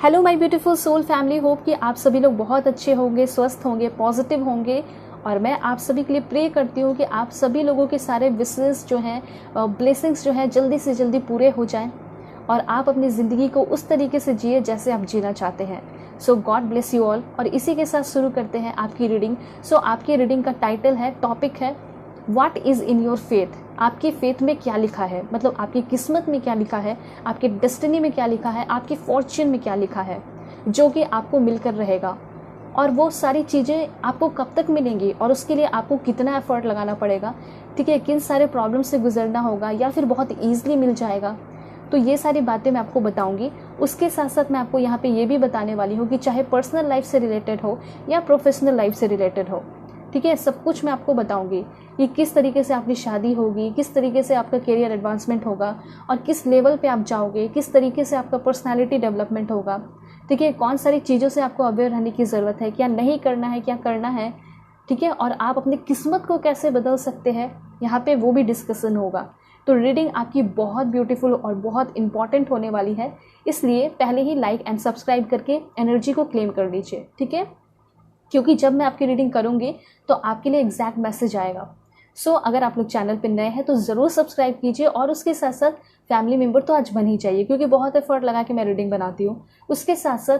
Hello my beautiful soul family, hope कि आप सभी लोग बहुत अच्छे होंगे, स्वस्थ होंगे, पॉजिटिव होंगे। और मैं आप सभी के लिए प्रे करती हूँ कि आप सभी लोगों के सारे विशेस जो हैं, ब्लेसिंग्स जो हैं, जल्दी से जल्दी पूरे हो जाएं और आप अपनी ज़िंदगी को उस तरीके से जिए जैसे आप जीना चाहते हैं। सो गॉड ब्लेस यू ऑल। और इसी के साथ शुरू करते हैं आपकी रीडिंग। सो आपकी रीडिंग का टाइटल है, टॉपिक है what is in your faith. आपकी फेथ में क्या लिखा है, मतलब आपकी किस्मत में क्या लिखा है, आपकी डेस्टिनी में क्या लिखा है, आपकी फॉर्च्यून में क्या लिखा है जो कि आपको मिलकर रहेगा। और वो सारी चीज़ें आपको कब तक मिलेंगी और उसके लिए आपको कितना एफर्ट लगाना पड़ेगा, ठीक है, किन सारे प्रॉब्लम से गुजरना होगा या फिर बहुत ईजिली मिल जाएगा। तो ये सारी बातें मैं आपको बताऊंगी। उसके साथ साथ मैं आपको यहाँ पे ये भी बताने वाली हूँ कि चाहे पर्सनल लाइफ से रिलेटेड हो या प्रोफेशनल लाइफ से रिलेटेड हो, ठीक है, सब कुछ मैं आपको बताऊंगी कि किस तरीके से आपकी शादी होगी, किस तरीके से आपका करियर एडवांसमेंट होगा और किस लेवल पे आप जाओगे, किस तरीके से आपका पर्सनालिटी डेवलपमेंट होगा, ठीक है, कौन सारी चीज़ों से आपको अवेयर रहने की ज़रूरत है, क्या नहीं करना है, क्या करना है, ठीक है, और आप अपनी किस्मत को कैसे बदल सकते हैं, यहाँ पे वो भी डिस्कशन होगा। तो रीडिंग आपकी बहुत ब्यूटीफुल और बहुत इंपॉर्टेंट होने वाली है, इसलिए पहले ही लाइक एंड सब्सक्राइब करके एनर्जी को क्लेम कर लीजिए, ठीक है, क्योंकि जब मैं आपकी रीडिंग करूँगी तो आपके लिए एग्जैक्ट मैसेज आएगा। सो अगर आप लोग चैनल पे नए हैं तो ज़रूर सब्सक्राइब कीजिए और उसके साथ साथ फैमिली मेम्बर तो आज बन ही चाहिए, क्योंकि बहुत एफर्ट लगा के मैं रीडिंग बनाती हूँ। उसके साथ साथ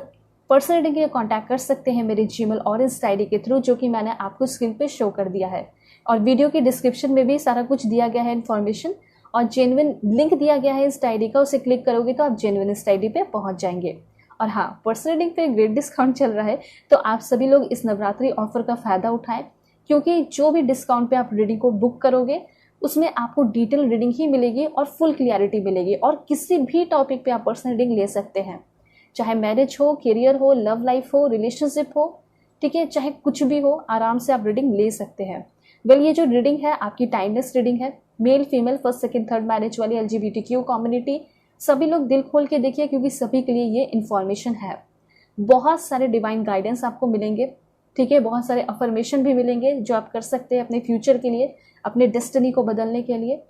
पर्सनल रीडिंग के लिए कॉन्टैक्ट कर सकते हैं मेरे जीमेल और इंस्टा आईडी के थ्रू, जो कि मैंने आपको स्क्रीन पे शो कर दिया है। और वीडियो के डिस्क्रिप्शन में भी सारा कुछ दिया गया है इन्फॉर्मेशन, और जेन्युइन लिंक दिया गया है इंस्टा आईडी का, उसे क्लिक करोगे तो आप जेन्युइन इंस्टा आईडी पे पहुँच जाएंगे। और हाँ, पर्सनल रीडिंग पे ग्रेट डिस्काउंट चल रहा है, तो आप सभी लोग इस नवरात्रि ऑफर का फ़ायदा उठाएं, क्योंकि जो भी डिस्काउंट पे आप रीडिंग को बुक करोगे उसमें आपको डिटेल रीडिंग ही मिलेगी और फुल क्लियरिटी मिलेगी। और किसी भी टॉपिक पे आप पर्सनल रीडिंग ले सकते हैं, चाहे मैरिज हो, करियर हो, लव लाइफ हो, रिलेशनशिप हो, ठीक है, चाहे कुछ भी हो, आराम से आप रीडिंग ले सकते हैं। वेल, ये जो रीडिंग है आपकी टाइमलेस रीडिंग है, male female, first second third marriage वाली, LGBTQ कम्युनिटी, सभी लोग दिल खोल के देखिए, क्योंकि सभी के लिए ये इन्फॉर्मेशन है। बहुत सारे डिवाइन गाइडेंस आपको मिलेंगे, ठीक है, बहुत सारे अफर्मेशन भी मिलेंगे जो आप कर सकते हैं अपने फ्यूचर के लिए, अपने डेस्टिनी को बदलने के लिए,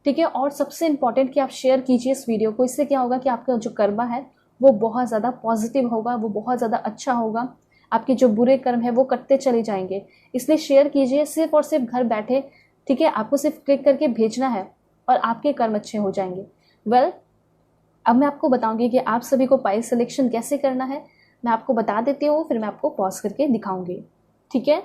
ठीक है। और सबसे इंपॉर्टेंट कि आप शेयर कीजिए इस वीडियो को, इससे क्या होगा कि आपका जो कर्मा है वो बहुत ज़्यादा पॉजिटिव होगा, वो बहुत ज़्यादा अच्छा होगा, आपके जो बुरे कर्म है वो कटते चले जाएंगे। इसलिए शेयर कीजिए, सिर्फ और सिर्फ घर बैठे, ठीक है, आपको सिर्फ क्लिक करके भेजना है और आपके कर्म अच्छे हो जाएंगे। वेल, अब मैं आपको बताऊंगी कि आप सभी को पाइल सिलेक्शन कैसे करना है। मैं आपको बता देती हूँ, फिर मैं आपको पॉज करके दिखाऊंगी, ठीक है।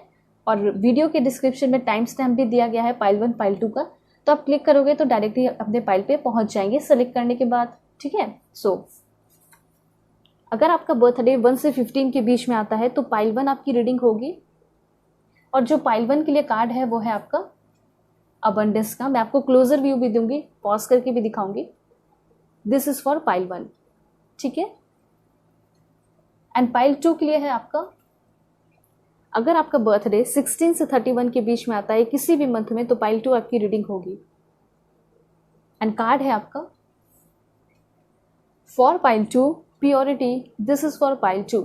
और वीडियो के डिस्क्रिप्शन में टाइम स्टैम्प भी दिया गया है पाइल 1 पाइल 2 का, तो आप क्लिक करोगे तो डायरेक्टली अपने पाइल पे पहुंच जाएंगे सेलेक्ट करने के बाद, ठीक है। सो अगर आपका बर्थडे 1 से 15 के बीच में आता है तो पाइल 1 आपकी रीडिंग होगी। और जो पाइल 1 के लिए कार्ड है वो है आपका अबंडेंस का। मैं आपको क्लोजर व्यू भी दूंगी, पॉज करके भी दिखाऊंगी। दिस इज फॉर पाइल 1, ठीक है। एंड पाइल 2 के लिए है आपका, अगर आपका बर्थडे 16 से 31 के बीच में आता है किसी भी मंथ में, तो पाइल 2 आपकी रीडिंग होगी। एंड कार्ड है आपका for pile 2 purity, this is for pile 2,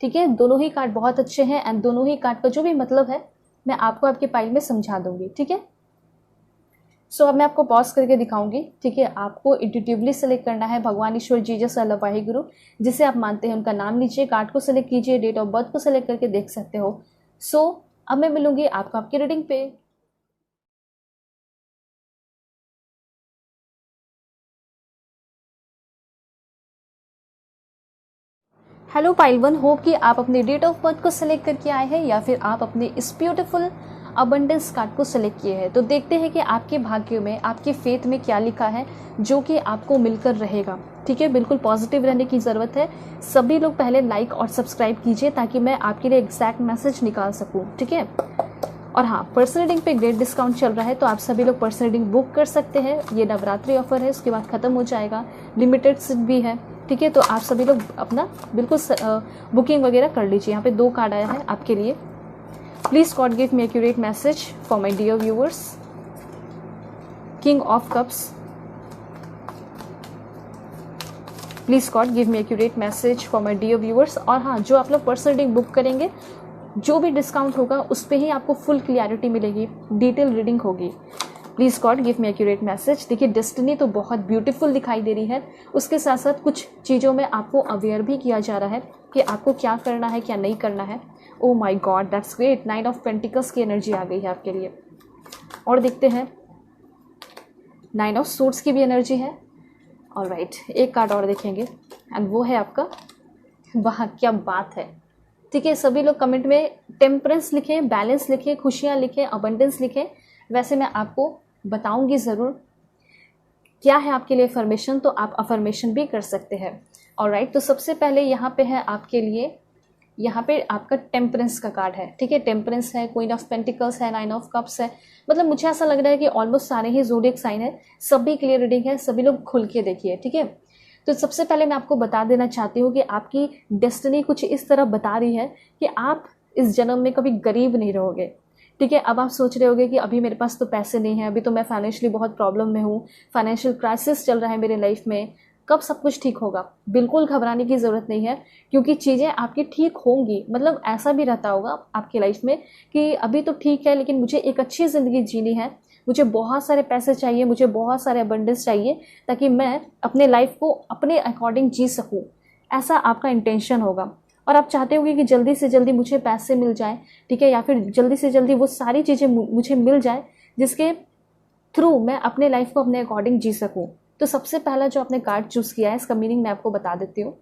ठीक है। दोनों ही कार्ड बहुत अच्छे हैं एंड दोनों ही कार्ड का जो भी मतलब है मैं आपको आपके पाइल में समझा दूंगी, ठीक है। सो अब मैं आपको पॉज करके दिखाऊंगी, ठीक है। आपको इंट्यूटिवली सेलेक्ट करना है भगवान ईश्वर जीसस अल्लाह वाहिगुरु, जिसे आप मानते हैं उनका नाम लीजिए, कार्ड को सेलेक्ट कीजिए, डेट ऑफ बर्थ को सेलेक्ट करके देख सकते हो। सो अब मैं मिलूंगी आपको आपकी रीडिंग पे। हेलो पाइल 1, होप कि आप अपने डेट ऑफ बर्थ को सेलेक्ट करके आए हैं या फिर आप अपने इस ब्यूटीफुल अबंडेंस कार्ड को सेलेक्ट किए हैं। तो देखते हैं कि आपके भाग्य में, आपके फेथ में क्या लिखा है जो कि आपको मिलकर रहेगा, ठीक है। बिल्कुल पॉजिटिव रहने की ज़रूरत है। सभी लोग पहले लाइक और सब्सक्राइब कीजिए ताकि मैं आपके लिए एग्जैक्ट मैसेज निकाल सकूँ, ठीक है। और हाँ, पर्सनल रीडिंग पे ग्रेट डिस्काउंट चल रहा है, तो आप सभी लोग पर्सनल रीडिंग बुक कर सकते हैं। ये नवरात्रि ऑफर है, उसके बाद ख़त्म हो जाएगा, लिमिटेड सीट भी है, ठीक है। तो आप सभी लोग अपना बिल्कुल बुकिंग वगैरह कर लीजिए। यहाँ पे 2 कार्ड आया है आपके लिए। Please God give me accurate message for my dear viewers. King of cups, please God give me accurate message for my dear viewers. और हाँ, जो आप लोग पर्सनल रीडिंग बुक करेंगे, जो भी डिस्काउंट होगा उस पर ही आपको फुल क्लियरिटी मिलेगी, डिटेल रीडिंग होगी। Please God give me accurate message. देखिए डेस्टिनी तो बहुत ब्यूटीफुल दिखाई दे रही है, उसके साथ साथ कुछ चीज़ों में आपको अवेयर भी किया जा रहा है कि आपको क्या करना है क्या नहीं करना है। Oh my God that's great, 9 of pentacles की एनर्जी आ गई है आपके लिए। और देखते हैं 9 ऑफ सूट्स की भी एनर्जी है। और राइट, एक कार्ड और देखेंगे एंड वो है आपका, वाह क्या बात है। ठीक है, सभी लोग कमेंट में टेम्परेंस लिखें, बैलेंस लिखें, खुशियाँ लिखें, अबंडेंस लिखें। वैसे मैं आपको बताऊंगी ज़रूर क्या है आपके लिए अफर्मेशन, तो आप अफर्मेशन भी कर सकते हैं। और राइट, तो सबसे पहले यहाँ पे है आपके लिए, यहाँ पे आपका टेम्परेंस का कार्ड है। ठीक है, टेम्परेंस है, क्वीन ऑफ पेंटिकल्स है, 9 ऑफ कप्स है। मतलब मुझे ऐसा लग रहा है कि ऑलमोस्ट सारे ही ज़ोडिएक साइन है, सभी क्लियर रीडिंग है, सभी लोग खुल के देखिए। ठीक है, तो सबसे पहले मैं आपको बता देना चाहती हूँ कि आपकी डेस्टिनी कुछ इस तरह बता रही है कि आप इस जन्म में कभी गरीब नहीं रहोगे। ठीक है, अब आप सोच रहे होगे कि अभी मेरे पास तो पैसे नहीं है, अभी तो मैं फाइनेंशियली बहुत प्रॉब्लम में हूँ, फाइनेंशियल क्राइसिस चल रहा है मेरे लाइफ में, कब सब कुछ ठीक होगा। बिल्कुल घबराने की ज़रूरत नहीं है, क्योंकि चीज़ें आपकी ठीक होंगी। मतलब ऐसा भी रहता होगा आपकी लाइफ में कि अभी तो ठीक है, लेकिन मुझे एक अच्छी ज़िंदगी जीनी है, मुझे बहुत सारे पैसे चाहिए, मुझे बहुत सारे अबंडेंस चाहिए, ताकि मैं अपने लाइफ को अपने अकॉर्डिंग जी सकूँ। ऐसा आपका इंटेंशन होगा और आप चाहते होगे कि जल्दी से जल्दी मुझे पैसे मिल जाएं। ठीक है, या फिर जल्दी से जल्दी वो सारी चीज़ें मुझे मिल जाए जिसके थ्रू मैं अपने लाइफ को अपने अकॉर्डिंग जी सकूँ। तो सबसे पहला जो आपने कार्ड चूज़ किया है, इसका मीनिंग मैं आपको बता देती हूँ।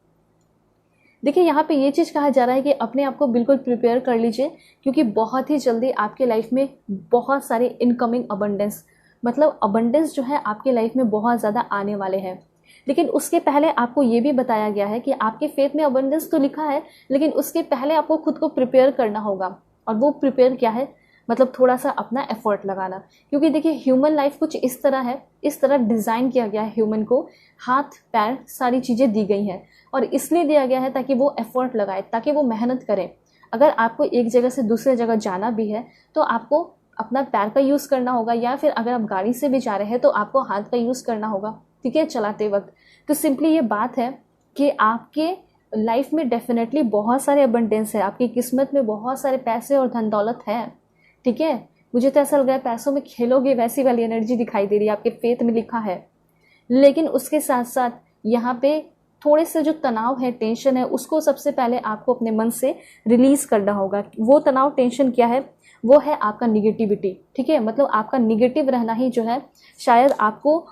देखिए, यहाँ पे ये चीज़ कहा जा रहा है कि अपने आप को बिल्कुल प्रिपेयर कर लीजिए, क्योंकि बहुत ही जल्दी आपके लाइफ में बहुत सारे इनकमिंग अबंडेंस, मतलब अबंडेंस जो है आपके लाइफ में बहुत ज़्यादा आने वाले हैं। लेकिन उसके पहले आपको ये भी बताया गया है कि आपके फेथ में अबंडेंस तो लिखा है, लेकिन उसके पहले आपको खुद को प्रिपेयर करना होगा। और वो प्रिपेयर क्या है, मतलब थोड़ा सा अपना एफर्ट लगाना। क्योंकि देखिए, ह्यूमन लाइफ कुछ इस तरह है, इस तरह डिज़ाइन किया गया है ह्यूमन को, हाथ पैर सारी चीज़ें दी गई हैं और इसलिए दिया गया है ताकि वो एफर्ट लगाए, ताकि वो मेहनत करें। अगर आपको एक जगह से दूसरे जगह जाना भी है तो आपको अपना पैर का यूज़ करना होगा, या फिर अगर आप गाड़ी से भी जा रहे हैं तो आपको हाथ का यूज़ करना होगा। ठीक है, चलाते वक्त। तो सिंपली ये बात है कि आपके लाइफ में डेफिनेटली बहुत सारे अबंडेंस है, आपकी किस्मत में बहुत सारे पैसे और धन दौलत है। ठीक है, मुझे तो ऐसा लग रहा है पैसों में खेलोगे वैसी वाली एनर्जी दिखाई दे रही है, आपके फेथ में लिखा है। लेकिन उसके साथ साथ यहाँ पे थोड़े से जो तनाव है, टेंशन है, उसको सबसे पहले आपको अपने मन से रिलीज करना होगा। वो तनाव टेंशन क्या है, वो है आपका निगेटिविटी। ठीक है, मतलब आपका निगेटिव रहना ही जो है शायद आपको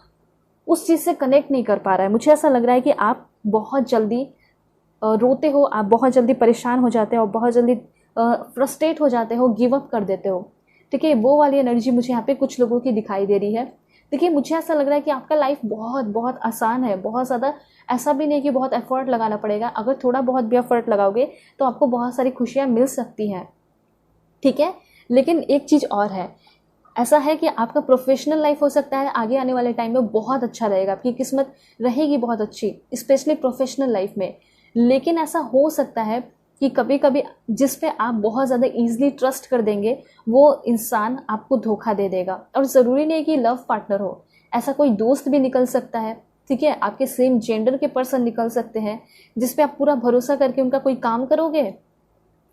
उस चीज़ से कनेक्ट नहीं कर पा रहा है। मुझे ऐसा लग रहा है कि आप बहुत जल्दी रोते हो, आप बहुत जल्दी परेशान हो जाते हो, बहुत जल्दी फ्रस्ट्रेट हो जाते हो, गिव अप कर देते हो। ठीक है, वो वाली एनर्जी मुझे यहाँ पे कुछ लोगों की दिखाई दे रही है। देखिए, मुझे ऐसा लग रहा है कि आपका लाइफ बहुत बहुत आसान है, बहुत ज़्यादा ऐसा भी नहीं कि बहुत एफर्ट लगाना पड़ेगा। अगर थोड़ा बहुत भी एफर्ट लगाओगे तो आपको बहुत सारी खुशियाँ मिल सकती हैं। ठीक है, लेकिन एक चीज़ और है, ऐसा है कि आपका प्रोफेशनल लाइफ हो सकता है आगे आने वाले टाइम में बहुत अच्छा रहेगा, आपकी किस्मत रहेगी बहुत अच्छी, स्पेशली प्रोफेशनल लाइफ में। लेकिन ऐसा हो सकता है कि कभी कभी जिस पे आप बहुत ज़्यादा ईजिली ट्रस्ट कर देंगे, वो इंसान आपको धोखा दे देगा। और ज़रूरी नहीं कि लव पार्टनर हो, ऐसा कोई दोस्त भी निकल सकता है। ठीक है, आपके सेम जेंडर के पर्सन निकल सकते हैं, जिस पे आप पूरा भरोसा करके उनका कोई काम करोगे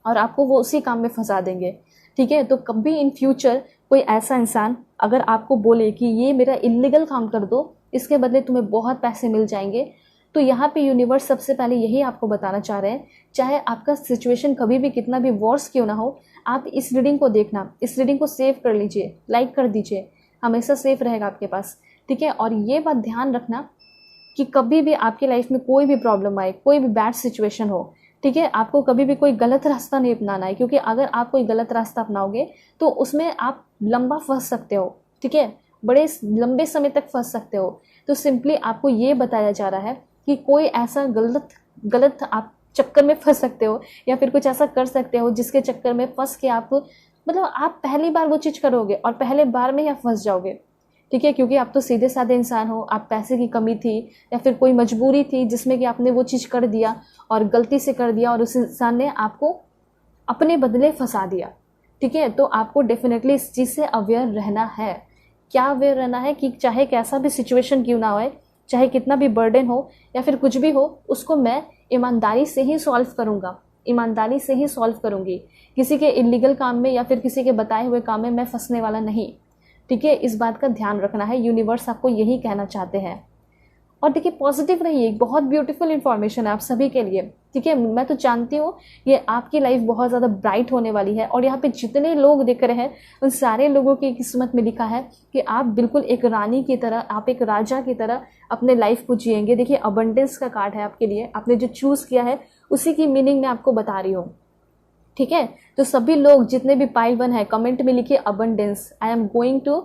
और आपको वो उसी काम में फंसा देंगे। ठीक है, तो कभी इन फ्यूचर कोई ऐसा इंसान अगर आपको बोले कि ये मेरा इलीगल काम कर दो, इसके बदले तुम्हें बहुत पैसे मिल जाएंगे, तो यहाँ पे यूनिवर्स सबसे पहले यही आपको बताना चाह रहे हैं, चाहे आपका सिचुएशन कभी भी कितना भी वर्स क्यों ना हो, आप इस रीडिंग को देखना, इस रीडिंग को सेव कर लीजिए, लाइक कर दीजिए, हमेशा सेफ रहेगा आपके पास। ठीक है, और ये बात ध्यान रखना कि कभी भी आपकी लाइफ में कोई भी प्रॉब्लम आए, कोई भी बैड सिचुएशन हो, ठीक है, आपको कभी भी कोई गलत रास्ता नहीं अपनाना है, क्योंकि अगर आप कोई गलत रास्ता अपनाओगे तो उसमें आप लंबा फंस सकते हो। ठीक है, बड़े लंबे समय तक फंस सकते हो। तो सिंपली आपको ये बताया जा रहा है कि कोई ऐसा गलत आप चक्कर में फंस सकते हो, या फिर कुछ ऐसा कर सकते हो जिसके चक्कर में फंस के आप, मतलब आप पहली बार वो चीज़ करोगे और पहले बार में ही आप फंस जाओगे। ठीक है, क्योंकि आप तो सीधे साधे इंसान हो, आप पैसे की कमी थी या फिर कोई मजबूरी थी जिसमें कि आपने वो चीज़ कर दिया और गलती से कर दिया और उस इंसान ने आपको अपने बदले फंसा दिया। ठीक है, तो आपको डेफिनेटली इस चीज़ से अवेयर रहना है। क्या अवेयर रहना है कि चाहे कैसा भी सिचुएशन क्यों ना हो, चाहे कितना भी बर्डन हो या फिर कुछ भी हो, उसको मैं ईमानदारी से ही सॉल्व करूँगा, ईमानदारी से ही सॉल्व करूँगी। किसी के इलीगल काम में या फिर किसी के बताए हुए काम में मैं फंसने वाला नहीं। ठीक है, इस बात का ध्यान रखना है, यूनिवर्स आपको यही कहना चाहते हैं। और देखिए पॉजिटिव रहिए, बहुत ब्यूटीफुल इन्फॉर्मेशन है आप सभी के लिए। ठीक है, मैं तो जानती हूँ ये आपकी लाइफ बहुत ज़्यादा ब्राइट होने वाली है। और यहाँ पे जितने लोग देख रहे हैं उन सारे लोगों की किस्मत में लिखा है कि आप बिल्कुल एक रानी की तरह, आप एक राजा की तरह अपने लाइफ को जिएंगे। देखिए अबंडेंस का कार्ड है आपके लिए, आपने जो चूज़ किया है उसी की मीनिंग मैं आपको बता रही हूँ। ठीक है, तो सभी लोग जितने भी पाइल 1 है कमेंट में लिखिए abundance, I am going to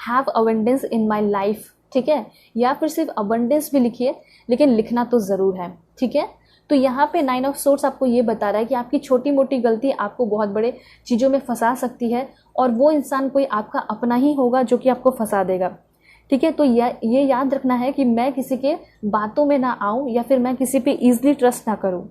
have abundance in my life. ठीक है, या फिर सिर्फ अबंडेंस भी लिखिए, लेकिन लिखना तो ज़रूर है। ठीक है, तो यहाँ पे 9 ऑफ सोर्स आपको ये बता रहा है कि आपकी छोटी मोटी गलती आपको बहुत बड़े चीज़ों में फंसा सकती है, और वो इंसान कोई आपका अपना ही होगा जो कि आपको फंसा देगा। ठीक है, तो ये याद रखना है कि मैं किसी के बातों में ना आऊँ या फिर मैं किसी पे ईजिली ट्रस्ट ना करूँ।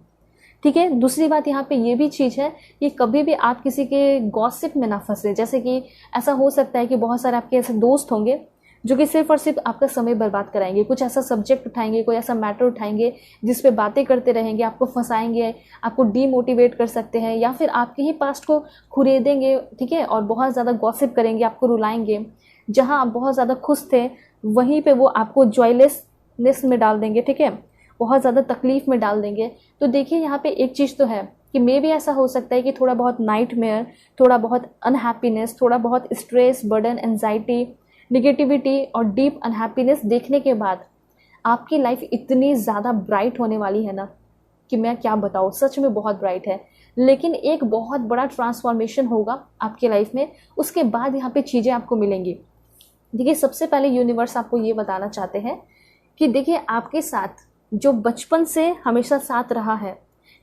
ठीक है, दूसरी बात यहाँ पे ये भी चीज़ है कि कभी भी आप किसी के गॉसिप में ना फंसे। जैसे कि ऐसा हो सकता है कि बहुत सारे आपके ऐसे दोस्त होंगे जो कि सिर्फ और सिर्फ आपका समय बर्बाद कराएंगे, कुछ ऐसा सब्जेक्ट उठाएंगे, कोई ऐसा मैटर उठाएंगे जिस पे बातें करते रहेंगे, आपको फंसाएंगे, आपको डीमोटिवेट कर सकते हैं, या फिर आपके ही पास्ट को खुरेदेंगे। ठीक है, और बहुत ज़्यादा गॉसिप करेंगे, आपको रुलाएंगे। जहाँ आप बहुत ज़्यादा खुश थे वहीं पे वो आपको जॉयलेसनेस में डाल देंगे। ठीक है, बहुत ज़्यादा तकलीफ़ में डाल देंगे। तो देखिए यहाँ पे एक चीज़ तो है कि मे भी ऐसा हो सकता है कि थोड़ा बहुत नाइटमेयर, थोड़ा बहुत अनहैप्पीनेस, थोड़ा बहुत स्ट्रेस, बर्डन, एंजाइटी, निगेटिविटी और डीप अनहैप्पीनेस देखने के बाद आपकी लाइफ इतनी ज़्यादा ब्राइट होने वाली है ना कि मैं क्या बताऊँ, सच में बहुत ब्राइट है। लेकिन एक बहुत बड़ा ट्रांसफॉर्मेशन होगा आपकी लाइफ में, उसके बाद यहाँ पे चीज़ें आपको मिलेंगी। देखिए सबसे पहले यूनिवर्स आपको ये बताना चाहते हैं कि देखिए आपके साथ जो बचपन से हमेशा साथ रहा है,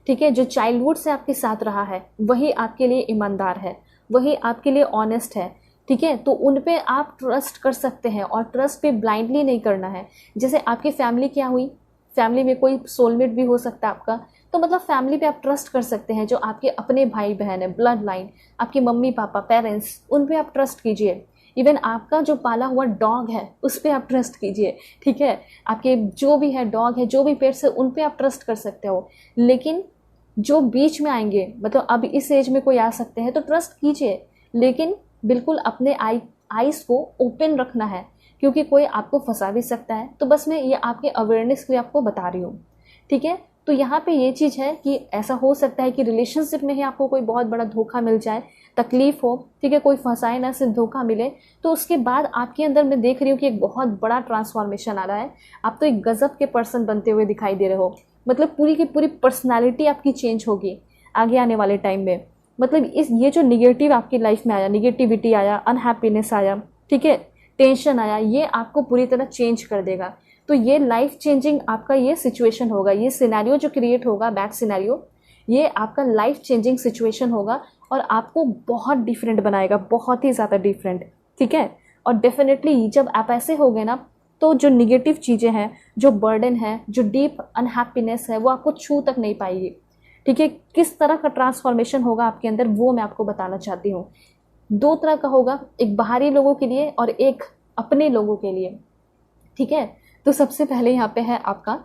ठीक है, जो चाइल्डहुड से आपके साथ रहा है, वही आपके लिए ईमानदार है, वही आपके लिए ऑनेस्ट है। ठीक है, तो उन पे आप ट्रस्ट कर सकते हैं, और ट्रस्ट पे ब्लाइंडली नहीं करना है। जैसे आपकी फैमिली क्या हुई, फैमिली में कोई सोलमेट भी हो सकता है आपका, तो मतलब फैमिली पे आप ट्रस्ट कर सकते हैं। जो आपके अपने भाई बहन है, ब्लड लाइन, आपके मम्मी पापा, पेरेंट्स, उन पे आप ट्रस्ट कीजिए। इवन आपका जो पाला हुआ डॉग है उस पर आप ट्रस्ट कीजिए। ठीक है, आपके जो भी है डॉग है, जो भी पेट्स है, उन पे आप ट्रस्ट कर सकते हो। लेकिन जो बीच में आएंगे, मतलब अब इस एज में कोई आ सकते हैं, तो ट्रस्ट कीजिए, लेकिन बिल्कुल अपने आइस को ओपन रखना है, क्योंकि कोई आपको फंसा भी सकता है। तो बस मैं ये आपके अवेयरनेस के लिए आपको बता रही हूँ। ठीक है, तो यहाँ पे ये चीज़ है कि ऐसा हो सकता है कि रिलेशनशिप में ही आपको कोई बहुत बड़ा धोखा मिल जाए, तकलीफ हो। ठीक है, कोई फंसाए ना, सिर्फ धोखा मिले, तो उसके बाद आपके अंदर मैं देख रही हूँ कि एक बहुत बड़ा ट्रांसफॉर्मेशन आ रहा है। आप तो एक गजब के पर्सन बनते हुए दिखाई दे रहे हो, मतलब पूरी की पूरी पर्सनैलिटी आपकी चेंज होगी आगे आने वाले टाइम में। मतलब ये जो निगेटिव आपकी लाइफ में आया, निगेटिविटी आया, अनहैप्पीनेस आया, ठीक है, टेंशन आया, ये आपको पूरी तरह चेंज कर देगा। तो ये लाइफ चेंजिंग आपका ये सिचुएशन होगा, ये सिनेरियो जो क्रिएट होगा, बैड सिनेरियो, ये आपका लाइफ चेंजिंग सिचुएशन होगा और आपको बहुत डिफरेंट बनाएगा, बहुत ही ज़्यादा डिफरेंट। ठीक है, और डेफिनेटली जब आप ऐसे हो गए ना, तो जो निगेटिव चीज़ें हैं, जो बर्डन है, जो डीप अनहैप्पीनेस है, वो आपको छू तक नहीं पाएगी। ठीक है, किस तरह का ट्रांसफॉर्मेशन होगा आपके अंदर, वो मैं आपको बताना चाहती हूँ। 2 तरह का होगा, एक बाहरी लोगों के लिए और एक अपने लोगों के लिए। ठीक है, तो सबसे पहले यहाँ पे है आपका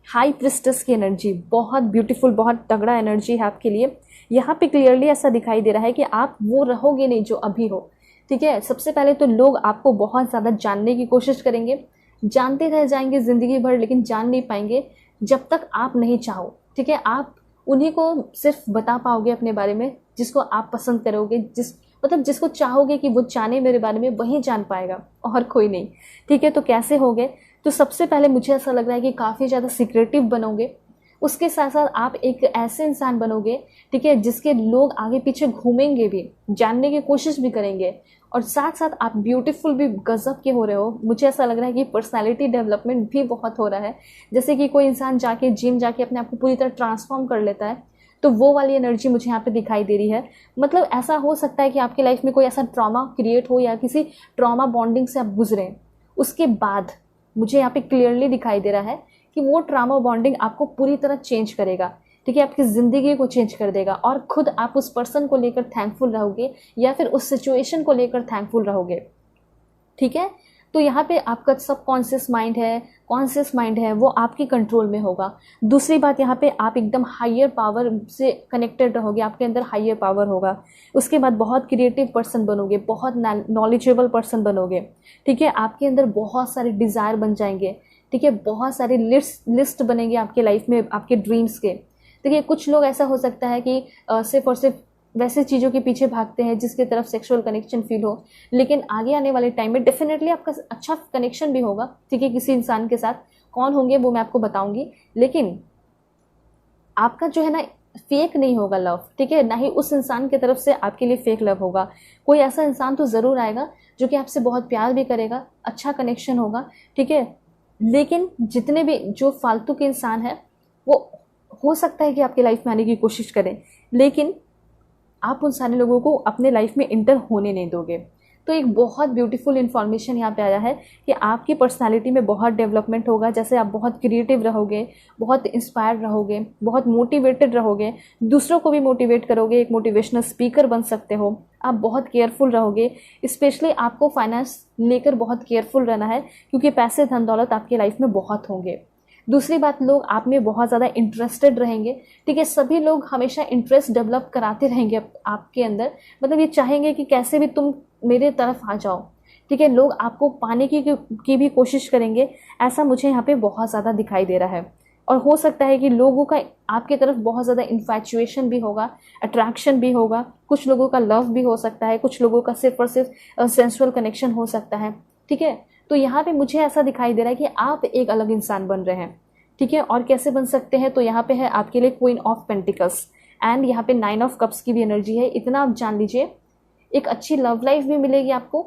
हाई प्रिस्टेस की एनर्जी, बहुत ब्यूटीफुल, बहुत तगड़ा एनर्जी है आपके लिए। यहाँ पे क्लियरली ऐसा दिखाई दे रहा है कि आप वो रहोगे नहीं जो अभी हो। ठीक है, सबसे पहले तो लोग आपको बहुत ज़्यादा जानने की कोशिश करेंगे, जानते रह जाएंगे ज़िंदगी भर, लेकिन जान नहीं पाएंगे जब तक आप नहीं चाहो। ठीक है, आप उन्हीं को सिर्फ बता पाओगे अपने बारे में जिसको आप पसंद करोगे, जिसको चाहोगे कि वो जाने मेरे बारे में, वही जान पाएगा और कोई नहीं। ठीक है, तो कैसे होगे, तो सबसे पहले मुझे ऐसा लग रहा है कि काफ़ी ज़्यादा सिक्रेटिव बनोगे। उसके साथ साथ आप एक ऐसे इंसान बनोगे, ठीक है, जिसके लोग आगे पीछे घूमेंगे भी, जानने की कोशिश भी करेंगे, और साथ साथ आप ब्यूटीफुल भी गजब के हो रहे हो। मुझे ऐसा लग रहा है कि पर्सनालिटी डेवलपमेंट भी बहुत हो रहा है। जैसे कि कोई इंसान जाके जिम जाके अपने आप को पूरी तरह ट्रांसफॉर्म कर लेता है, तो वो वाली एनर्जी मुझे यहाँ पे दिखाई दे रही है। मतलब ऐसा हो सकता है कि आपकी लाइफ में कोई ऐसा ट्रॉमा क्रिएट हो या किसी ट्रॉमा बॉन्डिंग से आप गुजरें, उसके बाद मुझे यहाँ पे क्लियरली दिखाई दे रहा है कि वो ट्रॉमा बॉन्डिंग आपको पूरी तरह चेंज करेगा। ठीक है, आपकी ज़िंदगी को चेंज कर देगा, और खुद आप उस पर्सन को लेकर थैंकफुल रहोगे या फिर उस सिचुएशन को लेकर थैंकफुल रहोगे। ठीक है, तो यहाँ पे आपका सब कॉन्शियस माइंड है वो आपकी कंट्रोल में होगा। दूसरी बात, यहाँ पे आप एकदम हायर पावर से कनेक्टेड रहोगे, आपके अंदर हायर पावर होगा। उसके बाद बहुत क्रिएटिव पर्सन बनोगे, बहुत नॉलेजेबल पर्सन बनोगे, ठीक है। आपके अंदर बहुत सारे डिज़ायर बन जाएंगे, ठीक है। बहुत सारे लिस्ट बनेंगे आपके लाइफ में, आपके ड्रीम्स के। देखिए कुछ लोग ऐसा हो सकता है कि सिर्फ और सिर्फ वैसे चीज़ों के पीछे भागते हैं जिसकी तरफ सेक्सुअल कनेक्शन फील हो, लेकिन आगे आने वाले टाइम में डेफिनेटली आपका अच्छा कनेक्शन भी होगा, ठीक है, किसी इंसान के साथ। कौन होंगे वो मैं आपको बताऊंगी, लेकिन आपका जो है ना फेक नहीं होगा लव, ठीक है। ना ही उस इंसान की तरफ से आपके लिए फेक लव होगा। कोई ऐसा इंसान तो ज़रूर आएगा जो कि आपसे बहुत प्यार भी करेगा, अच्छा कनेक्शन होगा, ठीक है। लेकिन जितने भी जो फालतू के इंसान है वो हो सकता है कि आपकी लाइफ में आने की कोशिश करें, लेकिन आप उन सारे लोगों को अपने लाइफ में इंटर होने नहीं दोगे। तो एक बहुत ब्यूटीफुल इन्फॉर्मेशन यहाँ पे आया है कि आपकी पर्सनालिटी में बहुत डेवलपमेंट होगा। जैसे आप बहुत क्रिएटिव रहोगे, बहुत इंस्पायर्ड रहोगे, बहुत मोटिवेटेड रहोगे, दूसरों को भी मोटिवेट करोगे, एक मोटिवेशनल स्पीकर बन सकते हो। आप बहुत केयरफुल रहोगे, स्पेशली आपको फाइनेंस लेकर बहुत केयरफुल रहना है, क्योंकि पैसे धन दौलत आपकी लाइफ में बहुत होंगे। दूसरी बात, लोग आप में बहुत ज़्यादा इंटरेस्टेड रहेंगे, ठीक है। सभी लोग हमेशा इंटरेस्ट डेवलप कराते रहेंगे आपके अंदर, मतलब ये चाहेंगे कि कैसे भी तुम मेरे तरफ आ जाओ, ठीक है। लोग आपको पाने की भी कोशिश करेंगे, ऐसा मुझे यहाँ पे बहुत ज़्यादा दिखाई दे रहा है। और हो सकता है कि लोगों का आपके तरफ बहुत ज़्यादा इन्फैचुएशन भी होगा, अट्रैक्शन भी होगा, कुछ लोगों का लव भी हो सकता है, कुछ लोगों का सिर्फ और सिर्फ सेंसुअल कनेक्शन हो सकता है, ठीक है। तो यहाँ पे मुझे ऐसा दिखाई दे रहा है कि आप एक अलग इंसान बन रहे हैं, ठीक है। और कैसे बन सकते हैं, तो यहाँ पे है आपके लिए क्वीन ऑफ पेंटिकल्स एंड यहाँ पे 9 ऑफ कप्स की भी एनर्जी है। इतना आप जान लीजिए, एक अच्छी लव लाइफ भी मिलेगी आपको,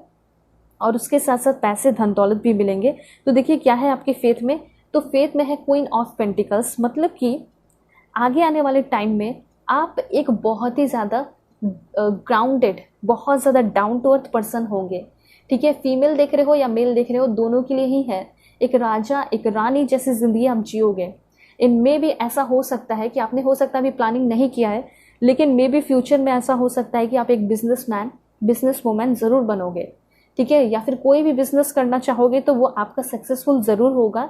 और उसके साथ साथ पैसे धन दौलत भी मिलेंगे। तो देखिए क्या है आपके फेथ में, तो फेथ में है क्वीन ऑफ पेंटिकल्स, मतलब कि आगे आने वाले टाइम में आप एक बहुत ही ज़्यादा ग्राउंडेड, बहुत ज़्यादा डाउन टू अर्थ पर्सन होंगे, ठीक है। फीमेल देख रहे हो या मेल देख रहे हो, दोनों के लिए ही है। एक राजा, एक रानी जैसी ज़िंदगी आप जियोगे। इनमें भी ऐसा हो सकता है कि आपने हो सकता है अभी प्लानिंग नहीं किया है, लेकिन मे बी फ्यूचर में ऐसा हो सकता है कि आप एक बिजनेसमैन, बिजनेस वूमेन ज़रूर बनोगे, ठीक है। या फिर कोई भी बिजनेस करना चाहोगे तो वो आपका सक्सेसफुल ज़रूर होगा,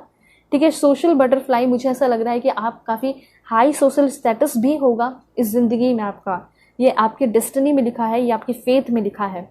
ठीक है। सोशल बटरफ्लाई, मुझे ऐसा लग रहा है कि आप काफ़ी हाई सोशल स्टेटस भी होगा इस ज़िंदगी में आपका। ये आपके डेस्टिनी में लिखा है, ये आपके फेथ में लिखा है,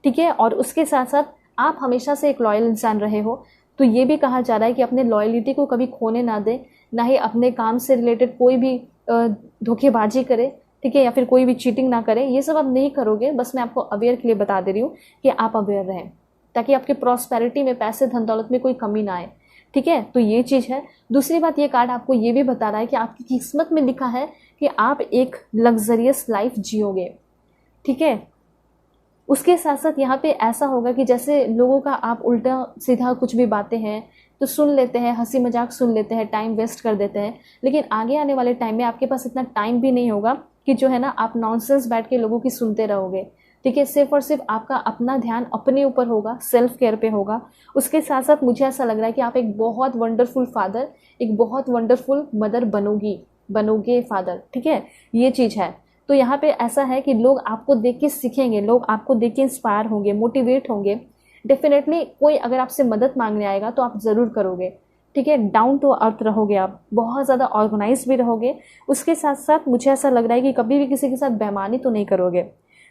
ठीक है। और उसके साथ साथ आप हमेशा से एक लॉयल इंसान रहे हो, तो ये भी कहा जा रहा है कि अपने लॉयलिटी को कभी खोने ना दें, ना ही अपने काम से रिलेटेड कोई भी धोखेबाजी करे, ठीक है, या फिर कोई भी चीटिंग ना करें। ये सब आप नहीं करोगे, बस मैं आपको अवेयर के लिए बता दे रही हूँ कि आप अवेयर रहें, ताकि आपके प्रॉस्पेरिटी में, पैसे धन दौलत में कोई कमी ना आए, ठीक है। तो ये चीज़ है। दूसरी बात, ये कार्ड आपको ये भी बता रहा है कि आपकी किस्मत में लिखा है कि आप एक लग्जरियस लाइफ जियोगे, ठीक है। उसके साथ साथ यहाँ पे ऐसा होगा कि जैसे लोगों का आप उल्टा सीधा कुछ भी बातें हैं तो सुन लेते हैं, हंसी मजाक सुन लेते हैं, टाइम वेस्ट कर देते हैं, लेकिन आगे आने वाले टाइम में आपके पास इतना टाइम भी नहीं होगा कि जो है ना आप नॉनसेंस बैठ के लोगों की सुनते रहोगे, ठीक है। सिर्फ और सिर्फ आपका अपना ध्यान अपने ऊपर होगा, सेल्फ केयर पे होगा। उसके साथ साथ मुझे ऐसा लग रहा है कि आप एक बहुत वंडरफुल फादर, एक बहुत वंडरफुल मदर बनोगे फादर, ठीक है। ये चीज़ है। तो यहाँ पे ऐसा है कि लोग आपको देख के सीखेंगे, लोग आपको देख के इंस्पायर होंगे, मोटिवेट होंगे। डेफिनेटली कोई अगर आपसे मदद मांगने आएगा तो आप ज़रूर करोगे, ठीक है। डाउन टू अर्थ रहोगे, आप बहुत ज़्यादा ऑर्गेनाइज भी रहोगे। उसके साथ साथ मुझे ऐसा लग रहा है कि कभी भी किसी के साथ बेईमानी तो नहीं करोगे।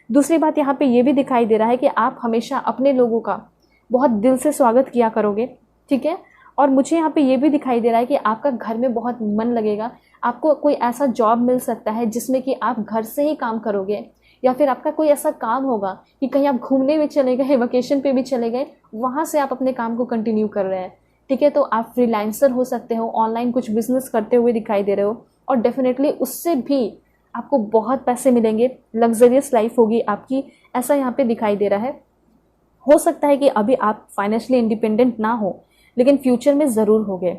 दूसरी बात, यहाँ पे ये भी दिखाई दे रहा है कि आप हमेशा अपने लोगों का बहुत दिल से स्वागत किया करोगे, ठीक है। और मुझे यहाँ पे ये भी दिखाई दे रहा है कि आपका घर में बहुत मन लगेगा। आपको कोई ऐसा जॉब मिल सकता है जिसमें कि आप घर से ही काम करोगे, या फिर आपका कोई ऐसा काम होगा कि कहीं आप घूमने भी चले गए, वेकेशन पे भी चले गए, वहाँ से आप अपने काम को कंटिन्यू कर रहे हैं, ठीक है। तो आप फ्रीलांसर हो सकते हो, ऑनलाइन कुछ बिजनेस करते हुए दिखाई दे रहे हो, और डेफिनेटली उससे भी आपको बहुत पैसे मिलेंगे, लग्जरियस लाइफ होगी आपकी, ऐसा यहाँ पे दिखाई दे रहा है। हो सकता है कि अभी आप फाइनेंशियली इंडिपेंडेंट ना हो, लेकिन फ्यूचर में ज़रूर होगे,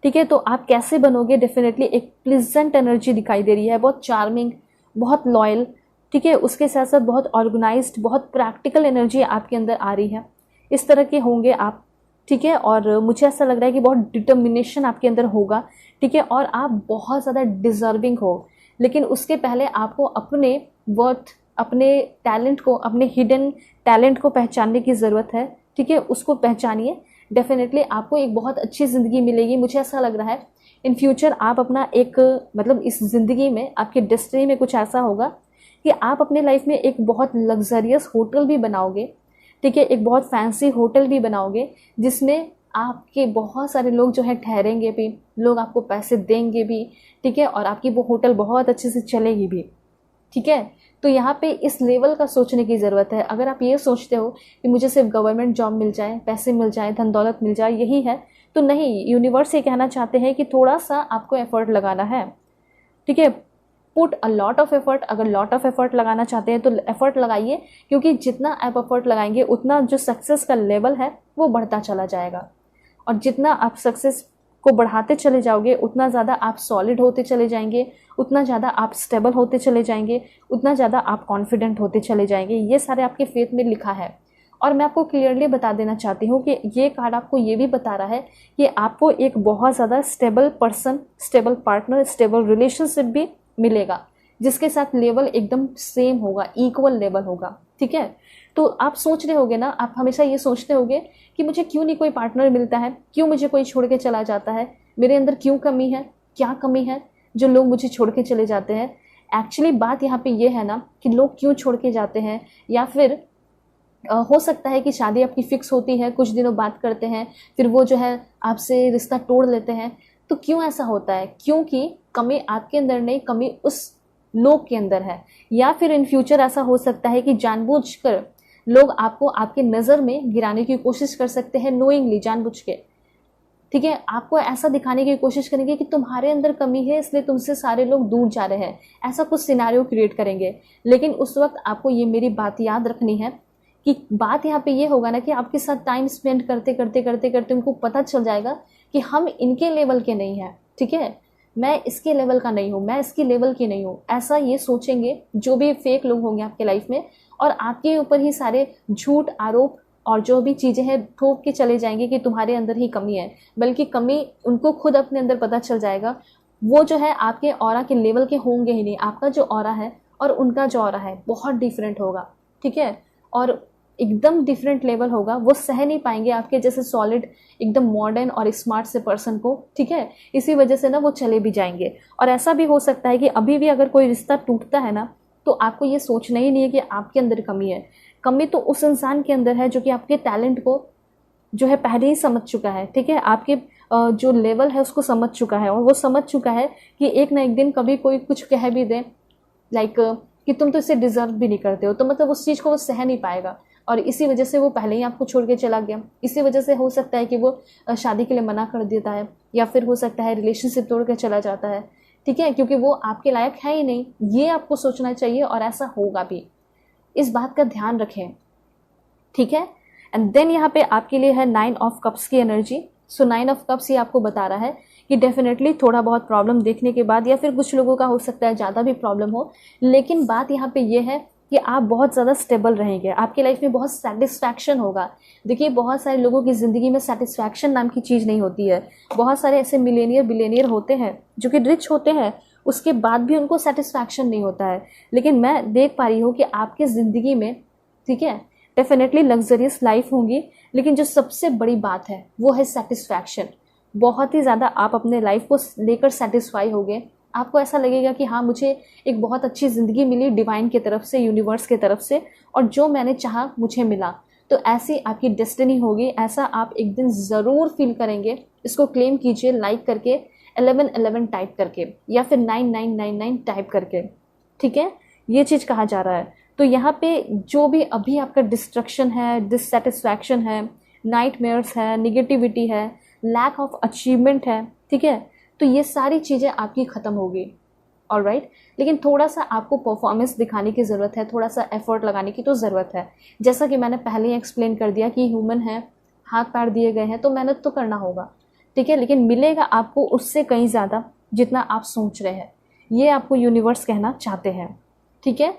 ठीक है। तो आप कैसे बनोगे, डेफिनेटली एक प्लीजेंट एनर्जी दिखाई दे रही है, बहुत चार्मिंग, बहुत लॉयल, ठीक है। उसके साथ साथ बहुत ऑर्गेनाइज्ड, बहुत प्रैक्टिकल एनर्जी आपके अंदर आ रही है, इस तरह के होंगे आप, ठीक है। और मुझे ऐसा लग रहा है कि बहुत डिटर्मिनेशन आपके अंदर होगा, ठीक है। और आप बहुत ज़्यादा डिजर्विंग हो, लेकिन उसके पहले आपको अपने वर्थ, अपने टैलेंट को, अपने हिडन टैलेंट को पहचानने की ज़रूरत है, ठीक है, उसको पहचानिए। डेफिनेटली आपको एक बहुत अच्छी ज़िंदगी मिलेगी। मुझे ऐसा लग रहा है इन फ्यूचर आप अपना एक मतलब इस ज़िंदगी में आपके डेस्टिनी में कुछ ऐसा होगा कि आप अपने लाइफ में एक बहुत लग्जरियस होटल भी बनाओगे, ठीक है, एक बहुत फैंसी होटल भी बनाओगे जिसमें आपके बहुत सारे लोग जो है ठहरेंगे भी, लोग आपको पैसे देंगे भी, ठीक है, और आपकी वो होटल बहुत अच्छे से चलेगी भी, ठीक है। तो यहाँ पे इस लेवल का सोचने की ज़रूरत है। अगर आप ये सोचते हो कि मुझे सिर्फ गवर्नमेंट जॉब मिल जाए, पैसे मिल जाए, धन दौलत मिल जाए, यही है, तो नहीं, यूनिवर्स ये कहना चाहते हैं कि थोड़ा सा आपको एफर्ट लगाना है, ठीक है। Put a lot of effort. अगर लॉट ऑफ एफर्ट लगाना चाहते हैं तो एफर्ट लगाइए, क्योंकि जितना आप एफर्ट लगाएंगे उतना जो सक्सेस का लेवल है वो बढ़ता चला जाएगा, और जितना आप सक्सेस को बढ़ाते चले जाओगे उतना ज़्यादा आप सॉलिड होते चले जाएंगे, उतना ज़्यादा आप स्टेबल होते चले जाएंगे, उतना ज़्यादा आप कॉन्फिडेंट होते चले जाएंगे। ये सारे आपके फेथ में लिखा है। और मैं आपको क्लियरली बता देना चाहती हूँ कि ये कार्ड आपको ये भी बता रहा है कि आपको एक बहुत ज़्यादा stable person, stable partner, stable relationship भी मिलेगा, जिसके साथ लेवल एकदम सेम होगा, इक्वल लेवल होगा, ठीक है। तो आप सोच रहे होगे ना, आप हमेशा ये सोचते होगे कि मुझे क्यों नहीं कोई पार्टनर मिलता है, क्यों मुझे कोई छोड़ के चला जाता है, मेरे अंदर क्यों कमी है, क्या कमी है जो लोग मुझे छोड़ के चले जाते हैं। एक्चुअली बात यहाँ पे ये है ना कि लोग क्यों छोड़ के जाते हैं, या फिर हो सकता है कि शादी आपकी फिक्स होती है, कुछ दिनों बात करते हैं, फिर वो जो है आपसे रिश्ता तोड़ लेते हैं। तो क्यों ऐसा होता है? क्योंकि कमी आपके अंदर नहीं, कमी उस लोग के अंदर है। या फिर इन फ्यूचर ऐसा हो सकता है कि जानबूझकर लोग आपको आपके नज़र में गिराने की कोशिश कर सकते हैं, नोइंगली, जानबूझ के, ठीक है। आपको ऐसा दिखाने की कोशिश करेंगे कि तुम्हारे अंदर कमी है इसलिए तुमसे सारे लोग दूर जा रहे हैं, ऐसा कुछ सिनारियो क्रिएट करेंगे। लेकिन उस वक्त आपको ये मेरी बात याद रखनी है कि बात यहाँ पे ये होगा ना कि आपके साथ टाइम स्पेंड करते करते करते करते उनको पता चल जाएगा कि हम इनके लेवल के नहीं हैं, ठीक है, मैं इसके लेवल का नहीं हूँ, मैं इसकी लेवल की नहीं हूँ, ऐसा ये सोचेंगे जो भी फेक लोग होंगे आपके लाइफ में, और आपके ऊपर ही सारे झूठ, आरोप और जो भी चीज़ें हैं ठोक के चले जाएंगे कि तुम्हारे अंदर ही कमी है। बल्कि कमी उनको खुद अपने अंदर पता चल जाएगा। वो जो है आपके ऑरा के लेवल के होंगे ही नहीं। आपका जो ऑरा है और उनका जो ऑरा है बहुत डिफरेंट होगा, ठीक है, और एकदम डिफरेंट लेवल होगा। वो सह नहीं पाएंगे आपके जैसे सॉलिड, एकदम मॉडर्न और स्मार्ट से पर्सन को, ठीक है। इसी वजह से ना वो चले भी जाएंगे। और ऐसा भी हो सकता है कि अभी भी अगर कोई रिश्ता टूटता है ना, तो आपको ये सोचना ही नहीं है कि आपके अंदर कमी है। कमी तो उस इंसान के अंदर है जो कि आपके टैलेंट को जो है पहले ही समझ चुका है, ठीक है, आपके जो लेवल है उसको समझ चुका है, और वो समझ चुका है कि एक ना एक दिन कभी कोई कुछ कह भी दे, लाइक कि तुम तो इसे डिजर्व भी नहीं करते हो, तो मतलब उस चीज़ को वो सह नहीं पाएगा, और इसी वजह से वो पहले ही आपको छोड़ के चला गया। इसी वजह से हो सकता है कि वो शादी के लिए मना कर देता है, या फिर हो सकता है रिलेशनशिप तोड़ के चला जाता है, ठीक है, क्योंकि वो आपके लायक है ही नहीं। ये आपको सोचना चाहिए, और ऐसा होगा भी। इस बात का ध्यान रखें, ठीक है। एंड देन यहाँ पे आपके लिए है 9 ऑफ कप्स की एनर्जी। सो 9 ऑफ कप्स ये आपको बता रहा है कि डेफिनेटली थोड़ा बहुत प्रॉब्लम देखने के बाद, या फिर कुछ लोगों का हो सकता है ज़्यादा भी प्रॉब्लम हो, लेकिन बात यहाँ पे ये है कि आप बहुत ज़्यादा स्टेबल रहेंगे, आपकी लाइफ में बहुत सेटिस्फैक्शन होगा। देखिए, बहुत सारे लोगों की ज़िंदगी में सेटिस्फैक्शन नाम की चीज़ नहीं होती है। बहुत सारे ऐसे मिलेनियर बिलेनियर होते हैं जो कि रिच होते हैं, उसके बाद भी उनको सेटिस्फैक्शन नहीं होता है। लेकिन मैं देख पा रही हूँ कि आपकी ज़िंदगी में, ठीक है, डेफिनेटली लग्जरियस लाइफ होंगी, लेकिन जो सबसे बड़ी बात है वो है सेटिस्फैक्शन। बहुत ही ज़्यादा आप अपने लाइफ को लेकर सेटिस्फाई होंगे। आपको ऐसा लगेगा कि हाँ, मुझे एक बहुत अच्छी ज़िंदगी मिली डिवाइन की तरफ से, यूनिवर्स की तरफ से, और जो मैंने चाहा मुझे मिला। तो ऐसी आपकी डेस्टिनी होगी, ऐसा आप एक दिन ज़रूर फील करेंगे। इसको क्लेम कीजिए लाइक करके, 1111 टाइप करके, या फिर 9999 टाइप करके, ठीक है, ये चीज़ कहा जा रहा है। तो यहाँ पे जो भी अभी आपका डिस्ट्रक्शन है, डिससेटिस्फैक्शन है, नाइटमेयर्स है, निगेटिविटी है, लैक ऑफ अचीवमेंट है, ठीक है, तो ये सारी चीज़ें आपकी ख़त्म होगी, ऑलराइट। लेकिन थोड़ा सा आपको परफॉर्मेंस दिखाने की ज़रूरत है, थोड़ा सा एफर्ट लगाने की तो ज़रूरत है। जैसा कि मैंने पहले ही एक्सप्लेन कर दिया कि ह्यूमन है, हाथ पैर दिए गए हैं, तो मेहनत तो करना होगा, ठीक है, लेकिन मिलेगा आपको उससे कहीं ज़्यादा जितना आप सोच रहे हैं। ये आपको यूनिवर्स कहना चाहते हैं, ठीक है।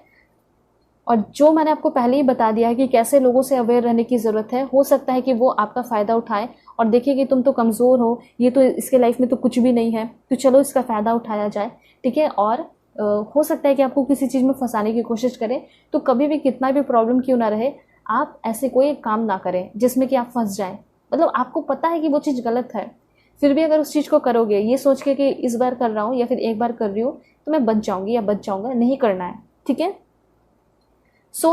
और जो मैंने आपको पहले ही बता दिया है कि कैसे लोगों से अवेयर रहने की ज़रूरत है। हो सकता है कि वो आपका फ़ायदा उठाए और देखे कि तुम तो कमज़ोर हो, ये तो इसके लाइफ में तो कुछ भी नहीं है, तो चलो इसका फ़ायदा उठाया जाए, ठीक है। और हो सकता है कि आपको किसी चीज़ में फंसाने की कोशिश करें। तो कभी भी कितना भी प्रॉब्लम क्यों ना रहे, आप ऐसे कोई काम ना करें जिसमें कि आप फंस जाएं। मतलब आपको पता है कि वो चीज़ गलत है, फिर भी अगर उस चीज़ को करोगे ये सोच के कि इस बार कर रहा हूँ या फिर एक बार कर रही हूँ तो मैं बच जाऊँगी या बच जाऊँगा, नहीं करना है, ठीक है।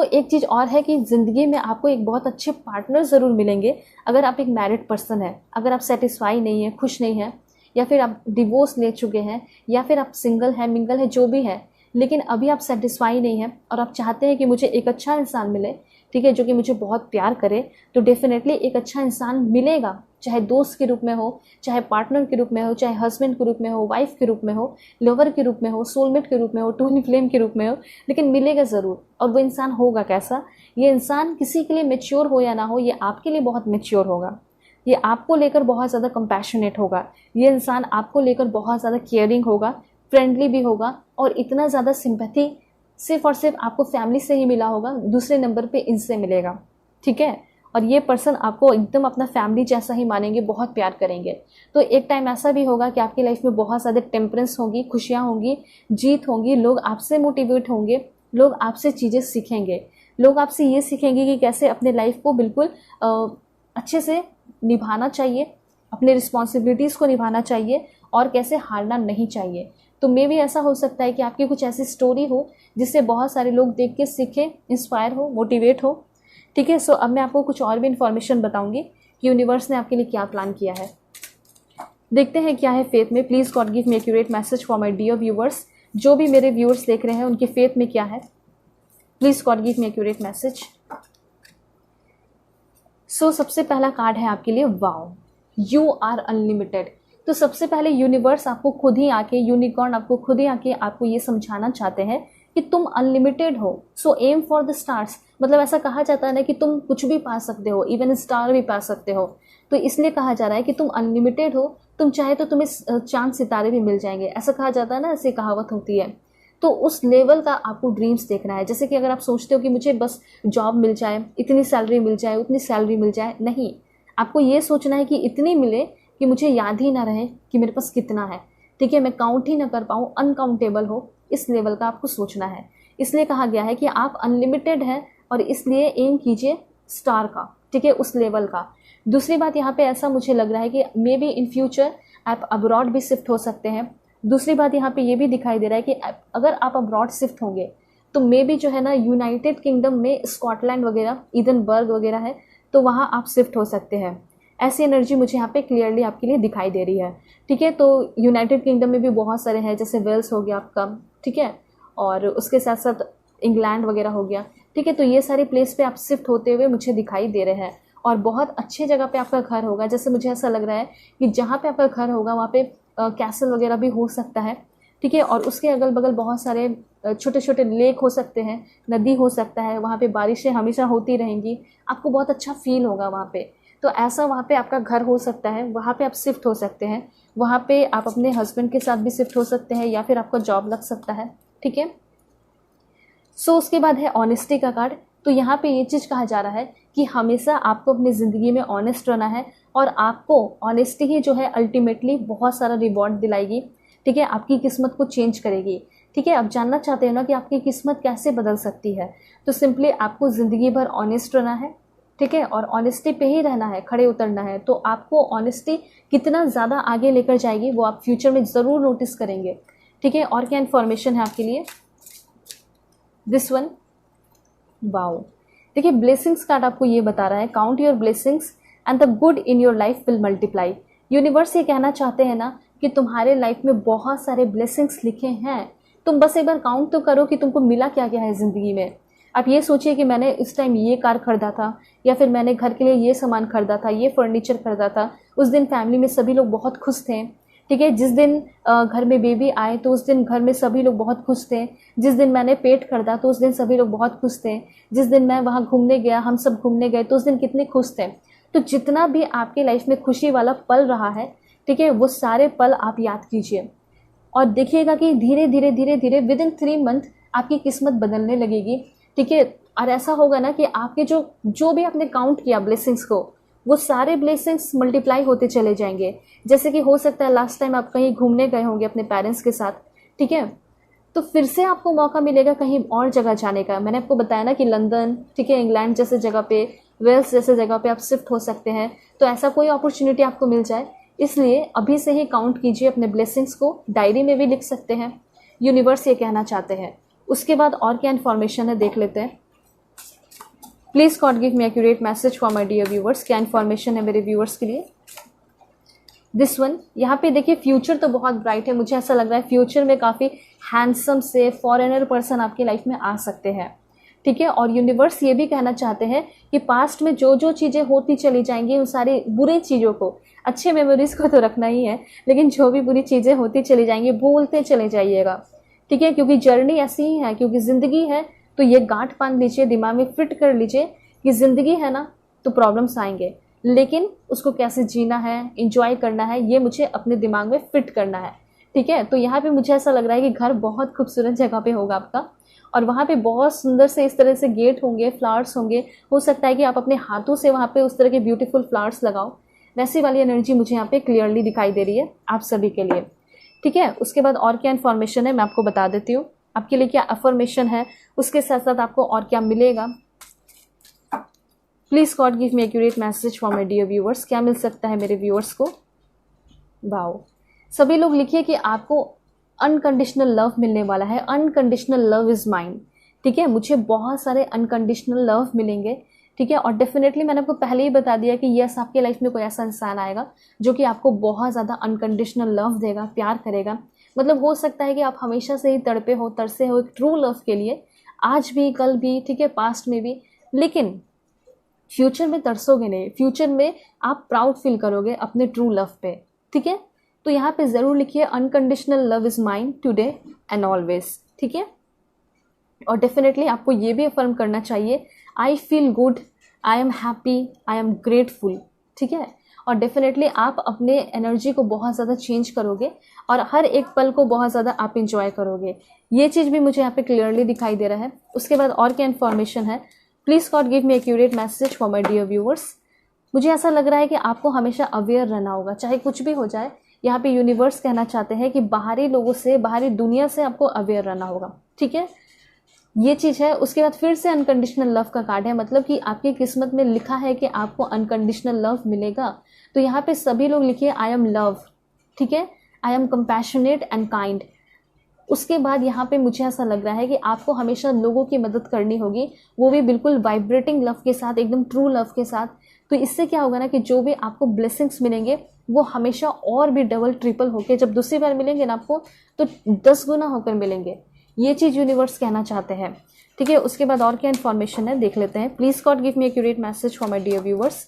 एक चीज़ और है कि ज़िंदगी में आपको एक बहुत अच्छे पार्टनर ज़रूर मिलेंगे अगर आप एक मैरिड पर्सन है। अगर आप सेटिस्फाई नहीं है, खुश नहीं है, या फिर आप डिवोर्स ले चुके हैं, या फिर आप सिंगल है, मिंगल है, जो भी है, लेकिन अभी आप सेटिस्फाई नहीं है और आप चाहते हैं कि मुझे एक अच्छा इंसान मिले, ठीक है, जो कि मुझे बहुत प्यार करे, तो डेफिनेटली एक अच्छा इंसान मिलेगा, चाहे दोस्त के रूप में हो, चाहे पार्टनर के रूप में हो, चाहे हस्बैंड के रूप में हो, वाइफ के रूप में हो, लवर के रूप में हो, सोलमेट के रूप में हो, ट्विन फ्लेम के रूप में हो, लेकिन मिलेगा ज़रूर। और वो इंसान होगा कैसा? ये इंसान किसी के लिए मेच्योर हो या ना हो, ये आपके लिए बहुत मेच्योर होगा, ये आपको लेकर बहुत ज़्यादा कंपैशनेट होगा, ये इंसान आपको लेकर बहुत ज़्यादा केयरिंग होगा, फ्रेंडली भी होगा, और इतना ज़्यादा सिंपैथी सिर्फ और सिर्फ आपको फैमिली से ही मिला होगा, दूसरे नंबर पे इनसे मिलेगा, ठीक है। और ये पर्सन आपको एकदम अपना फैमिली जैसा ही मानेंगे, बहुत प्यार करेंगे। तो एक टाइम ऐसा भी होगा कि आपकी लाइफ में बहुत ज़्यादा टेम्परेंस होगी, खुशियाँ होंगी, जीत होंगी, लोग आपसे मोटिवेट होंगे, लोग आपसे चीज़ें सीखेंगे, लोग आपसे ये सीखेंगे कि कैसे अपने लाइफ को बिल्कुल अच्छे से निभाना चाहिए, अपने रिस्पॉन्सिबिलिटीज़ को निभाना चाहिए, और कैसे हारना नहीं चाहिए। तो मे भी ऐसा हो सकता है कि आपकी कुछ ऐसी स्टोरी हो जिससे बहुत सारे लोग देख के सीखें, इंस्पायर हो, मोटिवेट हो, ठीक है। अब मैं आपको कुछ और भी इन्फॉर्मेशन बताऊंगी कि यूनिवर्स ने आपके लिए क्या प्लान किया है। देखते हैं क्या है फेथ में। Please God give me accurate message for my dear viewers. जो भी मेरे व्यूअर्स देख रहे हैं उनके फेथ में क्या है, please God give me accurate message. सबसे पहला कार्ड है आपके लिए, वाओ, यू आर अनलिमिटेड। तो सबसे पहले यूनिवर्स आपको खुद ही आके, यूनिकॉर्न आपको खुद ही आके आपको ये समझाना चाहते हैं कि तुम अनलिमिटेड हो। Aim for the stars. मतलब ऐसा कहा जाता है ना कि तुम कुछ भी पा सकते हो, इवन स्टार भी पा सकते हो। तो इसलिए कहा जा रहा है कि तुम अनलिमिटेड हो, तुम चाहे तो तुम्हें चांद सितारे भी मिल जाएंगे, ऐसा कहा जाता है ना, ऐसी कहावत होती है। तो उस लेवल का आपको ड्रीम्स देखना है। जैसे कि अगर आप सोचते हो कि मुझे बस जॉब मिल जाए, इतनी सैलरी मिल जाए, उतनी सैलरी मिल जाए, नहीं, आपको ये सोचना है कि इतनी मिले कि मुझे याद ही ना रहे कि मेरे पास कितना है, ठीक है, मैं काउंट ही ना कर पाऊँ, अनकाउंटेबल हो, इस लेवल का आपको सोचना है। इसलिए कहा गया है कि आप अनलिमिटेड हैं और इसलिए एम कीजिए स्टार का, ठीक है, उस लेवल का। दूसरी बात यहाँ पे ऐसा मुझे लग रहा है कि मे बी इन फ्यूचर आप अब्रॉड भी शिफ्ट हो सकते हैं। दूसरी बात यहाँ पे ये भी दिखाई दे रहा है कि अगर आप अब्रॉड शिफ्ट होंगे तो मे बी जो है ना, यूनाइटेड किंगडम में स्कॉटलैंड वगैरह, इडनबर्ग वगैरह है, तो वहाँ आप शिफ्ट हो सकते हैं। ऐसी एनर्जी मुझे यहाँ पे क्लियरली आपके लिए दिखाई दे रही है, ठीक है। तो यूनाइटेड किंगडम में भी बहुत सारे हैं, जैसे वेल्स हो गया आपका, ठीक है, और उसके साथ साथ इंग्लैंड वगैरह हो गया, ठीक है। तो ये सारी प्लेस पे आप शिफ्ट होते हुए मुझे दिखाई दे रहे हैं, और बहुत अच्छे जगह पे आपका घर होगा। जैसे मुझे ऐसा लग रहा है कि जहाँ पे आपका घर होगा वहाँ पे कैसल वगैरह भी हो सकता है, ठीक है, और उसके अगल बगल बहुत सारे छोटे छोटे लेक हो सकते हैं, नदी हो सकता है, वहाँ पे बारिशें हमेशा होती रहेंगी, आपको बहुत अच्छा फील होगा वहाँ पे। तो ऐसा वहाँ पे आपका घर हो सकता है, वहाँ पे आप शिफ्ट हो सकते हैं, वहाँ पे आप अपने हस्बैंड के साथ भी शिफ्ट हो सकते हैं, या फिर आपका जॉब लग सकता है, ठीक है। उसके बाद है ऑनेस्टी का कार्ड। तो यहाँ पे ये चीज़ कहा जा रहा है कि हमेशा आपको अपनी ज़िंदगी में ऑनेस्ट रहना है, और आपको ऑनेस्टी ही जो है अल्टीमेटली बहुत सारा रिवॉर्ड दिलाएगी, ठीक है, आपकी किस्मत को चेंज करेगी, ठीक है। आप जानना चाहते हो ना कि आपकी किस्मत कैसे बदल सकती है, तो सिंपली आपको ज़िंदगी भर ऑनेस्ट रहना है, ठीक है, और ऑनेस्टी पे ही रहना है, खड़े उतरना है। तो आपको ऑनेस्टी कितना ज़्यादा आगे लेकर जाएगी वो आप फ्यूचर में ज़रूर नोटिस करेंगे, ठीक है। और क्या इन्फॉर्मेशन है आपके लिए, दिस वन, वाओ, देखिए ब्लेसिंग्स कार्ड आपको ये बता रहा है, count your blessings and the good in your life will multiply. Universe ये कहना चाहते हैं ना कि तुम्हारे लाइफ में बहुत सारे ब्लेसिंग्स लिखे हैं, तुम बस एक बार काउंट तो करो कि तुमको मिला क्या क्या है ज़िंदगी में। आप ये सोचिए कि मैंने इस टाइम ये कार खरीदा था, या फिर मैंने घर के लिए ये सामान खरीदा था, ये फर्नीचर खरीदा था, उस दिन फैमिली में सभी लोग बहुत खुश थे, ठीक है। जिस दिन घर में बेबी आए तो उस दिन घर में सभी लोग बहुत खुश थे, जिस दिन मैंने पेट खरीदा तो उस दिन सभी लोग बहुत खुश थे, जिस दिन मैं वहाँ घूमने गया, हम सब घूमने गए तो उस दिन कितने खुश थे। तो जितना भी आपके लाइफ में खुशी वाला पल रहा है, ठीक है, वो सारे पल आप याद कीजिए, और देखिएगा कि धीरे धीरे धीरे धीरे विद इन 3 मंथ आपकी किस्मत बदलने लगेगी, ठीक है। और ऐसा होगा ना कि आपके जो भी आपने काउंट किया ब्लेसिंग्स को, वो सारे ब्लेसिंग्स मल्टीप्लाई होते चले जाएंगे। जैसे कि हो सकता है लास्ट टाइम आप कहीं घूमने गए होंगे अपने पेरेंट्स के साथ, ठीक है, तो फिर से आपको मौका मिलेगा कहीं और जगह जाने का। मैंने आपको बताया ना कि लंदन, ठीक है, इंग्लैंड जैसे जगह पे, वेल्स जैसे जगह पे आप शिफ्ट हो सकते हैं। तो ऐसा कोई अपॉर्चुनिटी आपको मिल जाए, इसलिए अभी से ही काउंट कीजिए अपने ब्लेसिंग्स को, डायरी में भी लिख सकते हैं। यूनिवर्स ये कहना चाहते हैं। उसके बाद और क्या इन्फॉर्मेशन है देख लेते हैं। Please God give me accurate message for my dear viewers. क्या इन्फॉर्मेशन है मेरे व्यूवर्स के लिए? दिस वन, यहाँ पे देखिए फ्यूचर तो बहुत ब्राइट है। मुझे ऐसा लग रहा है फ्यूचर में काफ़ी हैंडसम से फॉरेनर पर्सन आपकी लाइफ में आ सकते हैं, ठीक है। और यूनिवर्स ये भी कहना चाहते हैं कि पास्ट में जो जो चीज़ें होती चली जाएंगी, उन सारी बुरी चीज़ों को, अच्छे मेमोरीज को तो रखना ही है, लेकिन जो भी बुरी चीज़ें होती चली जाएंगी भूलते चले जाइएगा, ठीक है। क्योंकि जर्नी ऐसी ही है, क्योंकि ज़िंदगी है। तो ये गांठ बांध लीजिए, दिमाग में फिट कर लीजिए कि ज़िंदगी है ना, तो प्रॉब्लम्स आएंगे, लेकिन उसको कैसे जीना है, इंजॉय करना है, ये मुझे अपने दिमाग में फिट करना है, ठीक है। तो यहाँ पे मुझे ऐसा लग रहा है कि घर बहुत खूबसूरत जगह पे होगा आपका, और वहाँ पे बहुत सुंदर से इस तरह से गेट होंगे, फ्लावर्स होंगे। हो सकता है कि आप अपने हाथों से वहाँ पे उस तरह के ब्यूटीफुल फ्लावर्स लगाओ। वैसी वाली एनर्जी मुझे यहाँ पे क्लियरली दिखाई दे रही है आप सभी के लिए, ठीक है। उसके बाद और क्या इन्फॉर्मेशन है मैं आपको बता देती हूँ। आपके लिए क्या अफर्मेशन है, उसके साथ साथ आपको और क्या मिलेगा। Please God give me accurate message for my dear viewers. क्या मिल सकता है मेरे व्यूअर्स को? वाओ, सभी लोग लिखिए कि आपको अनकंडीशनल लव मिलने वाला है। अनकंडीशनल लव इज माइन, ठीक है। मुझे बहुत सारे अनकंडीशनल लव मिलेंगे, ठीक है। और डेफिनेटली मैंने आपको पहले ही बता दिया कि यस, आपके लाइफ में कोई ऐसा इंसान आएगा जो कि आपको बहुत ज़्यादा अनकंडीशनल लव देगा, प्यार करेगा। मतलब हो सकता है कि आप हमेशा से ही तड़पे हो, तरसे हो एक ट्रू लव के लिए, आज भी, कल भी, ठीक है, पास्ट में भी, लेकिन फ्यूचर में तरसोगे नहीं। फ्यूचर में आप प्राउड फील करोगे अपने ट्रू लव पे, ठीक है। तो यहाँ पे ज़रूर लिखिए unconditional love is mine today and always, ठीक है। और डेफिनेटली आपको ये भी अफर्म करना चाहिए, I feel good, I am happy, I am grateful, ठीक है। और डेफिनेटली आप अपने एनर्जी को बहुत ज़्यादा चेंज करोगे और हर एक पल को बहुत ज़्यादा आप इंजॉय करोगे। ये चीज़ भी मुझे यहाँ पे क्लियरली दिखाई दे रहा है। उसके बाद और क्या इन्फॉर्मेशन है? Please God give me accurate message for my dear viewers. मुझे ऐसा लग रहा है कि आपको हमेशा अवेयर रहना होगा, चाहे कुछ भी हो जाए। यहाँ पे यूनिवर्स कहना चाहते हैं कि बाहरी लोगों से, बाहरी दुनिया से आपको अवेयर रहना होगा, ठीक है। ये चीज़ है। उसके बाद फिर से अनकंडीशनल लव का कार्ड है, मतलब कि आपकी किस्मत में लिखा है कि आपको अनकंडीशनल लव मिलेगा। तो यहाँ पे सभी लोग लिखिए आई एम लव, ठीक है, I am compassionate and kind. उसके बाद यहाँ पे मुझे ऐसा लग रहा है कि आपको हमेशा लोगों की मदद करनी होगी, वो भी बिल्कुल वाइब्रेटिंग लव के साथ, एकदम ट्रू लव के साथ। तो इससे क्या होगा ना कि जो भी आपको ब्लेसिंग्स मिलेंगे वो हमेशा और भी डबल ट्रिपल होके, जब दूसरी बार मिलेंगे ना आपको, तो 10 गुना होकर मिलेंगे। ये चीज़ यूनिवर्स कहना चाहते हैं, ठीक है। उसके बाद और क्या इन्फॉर्मेशन है देख लेते हैं। Please God give me accurate message for my dear viewers.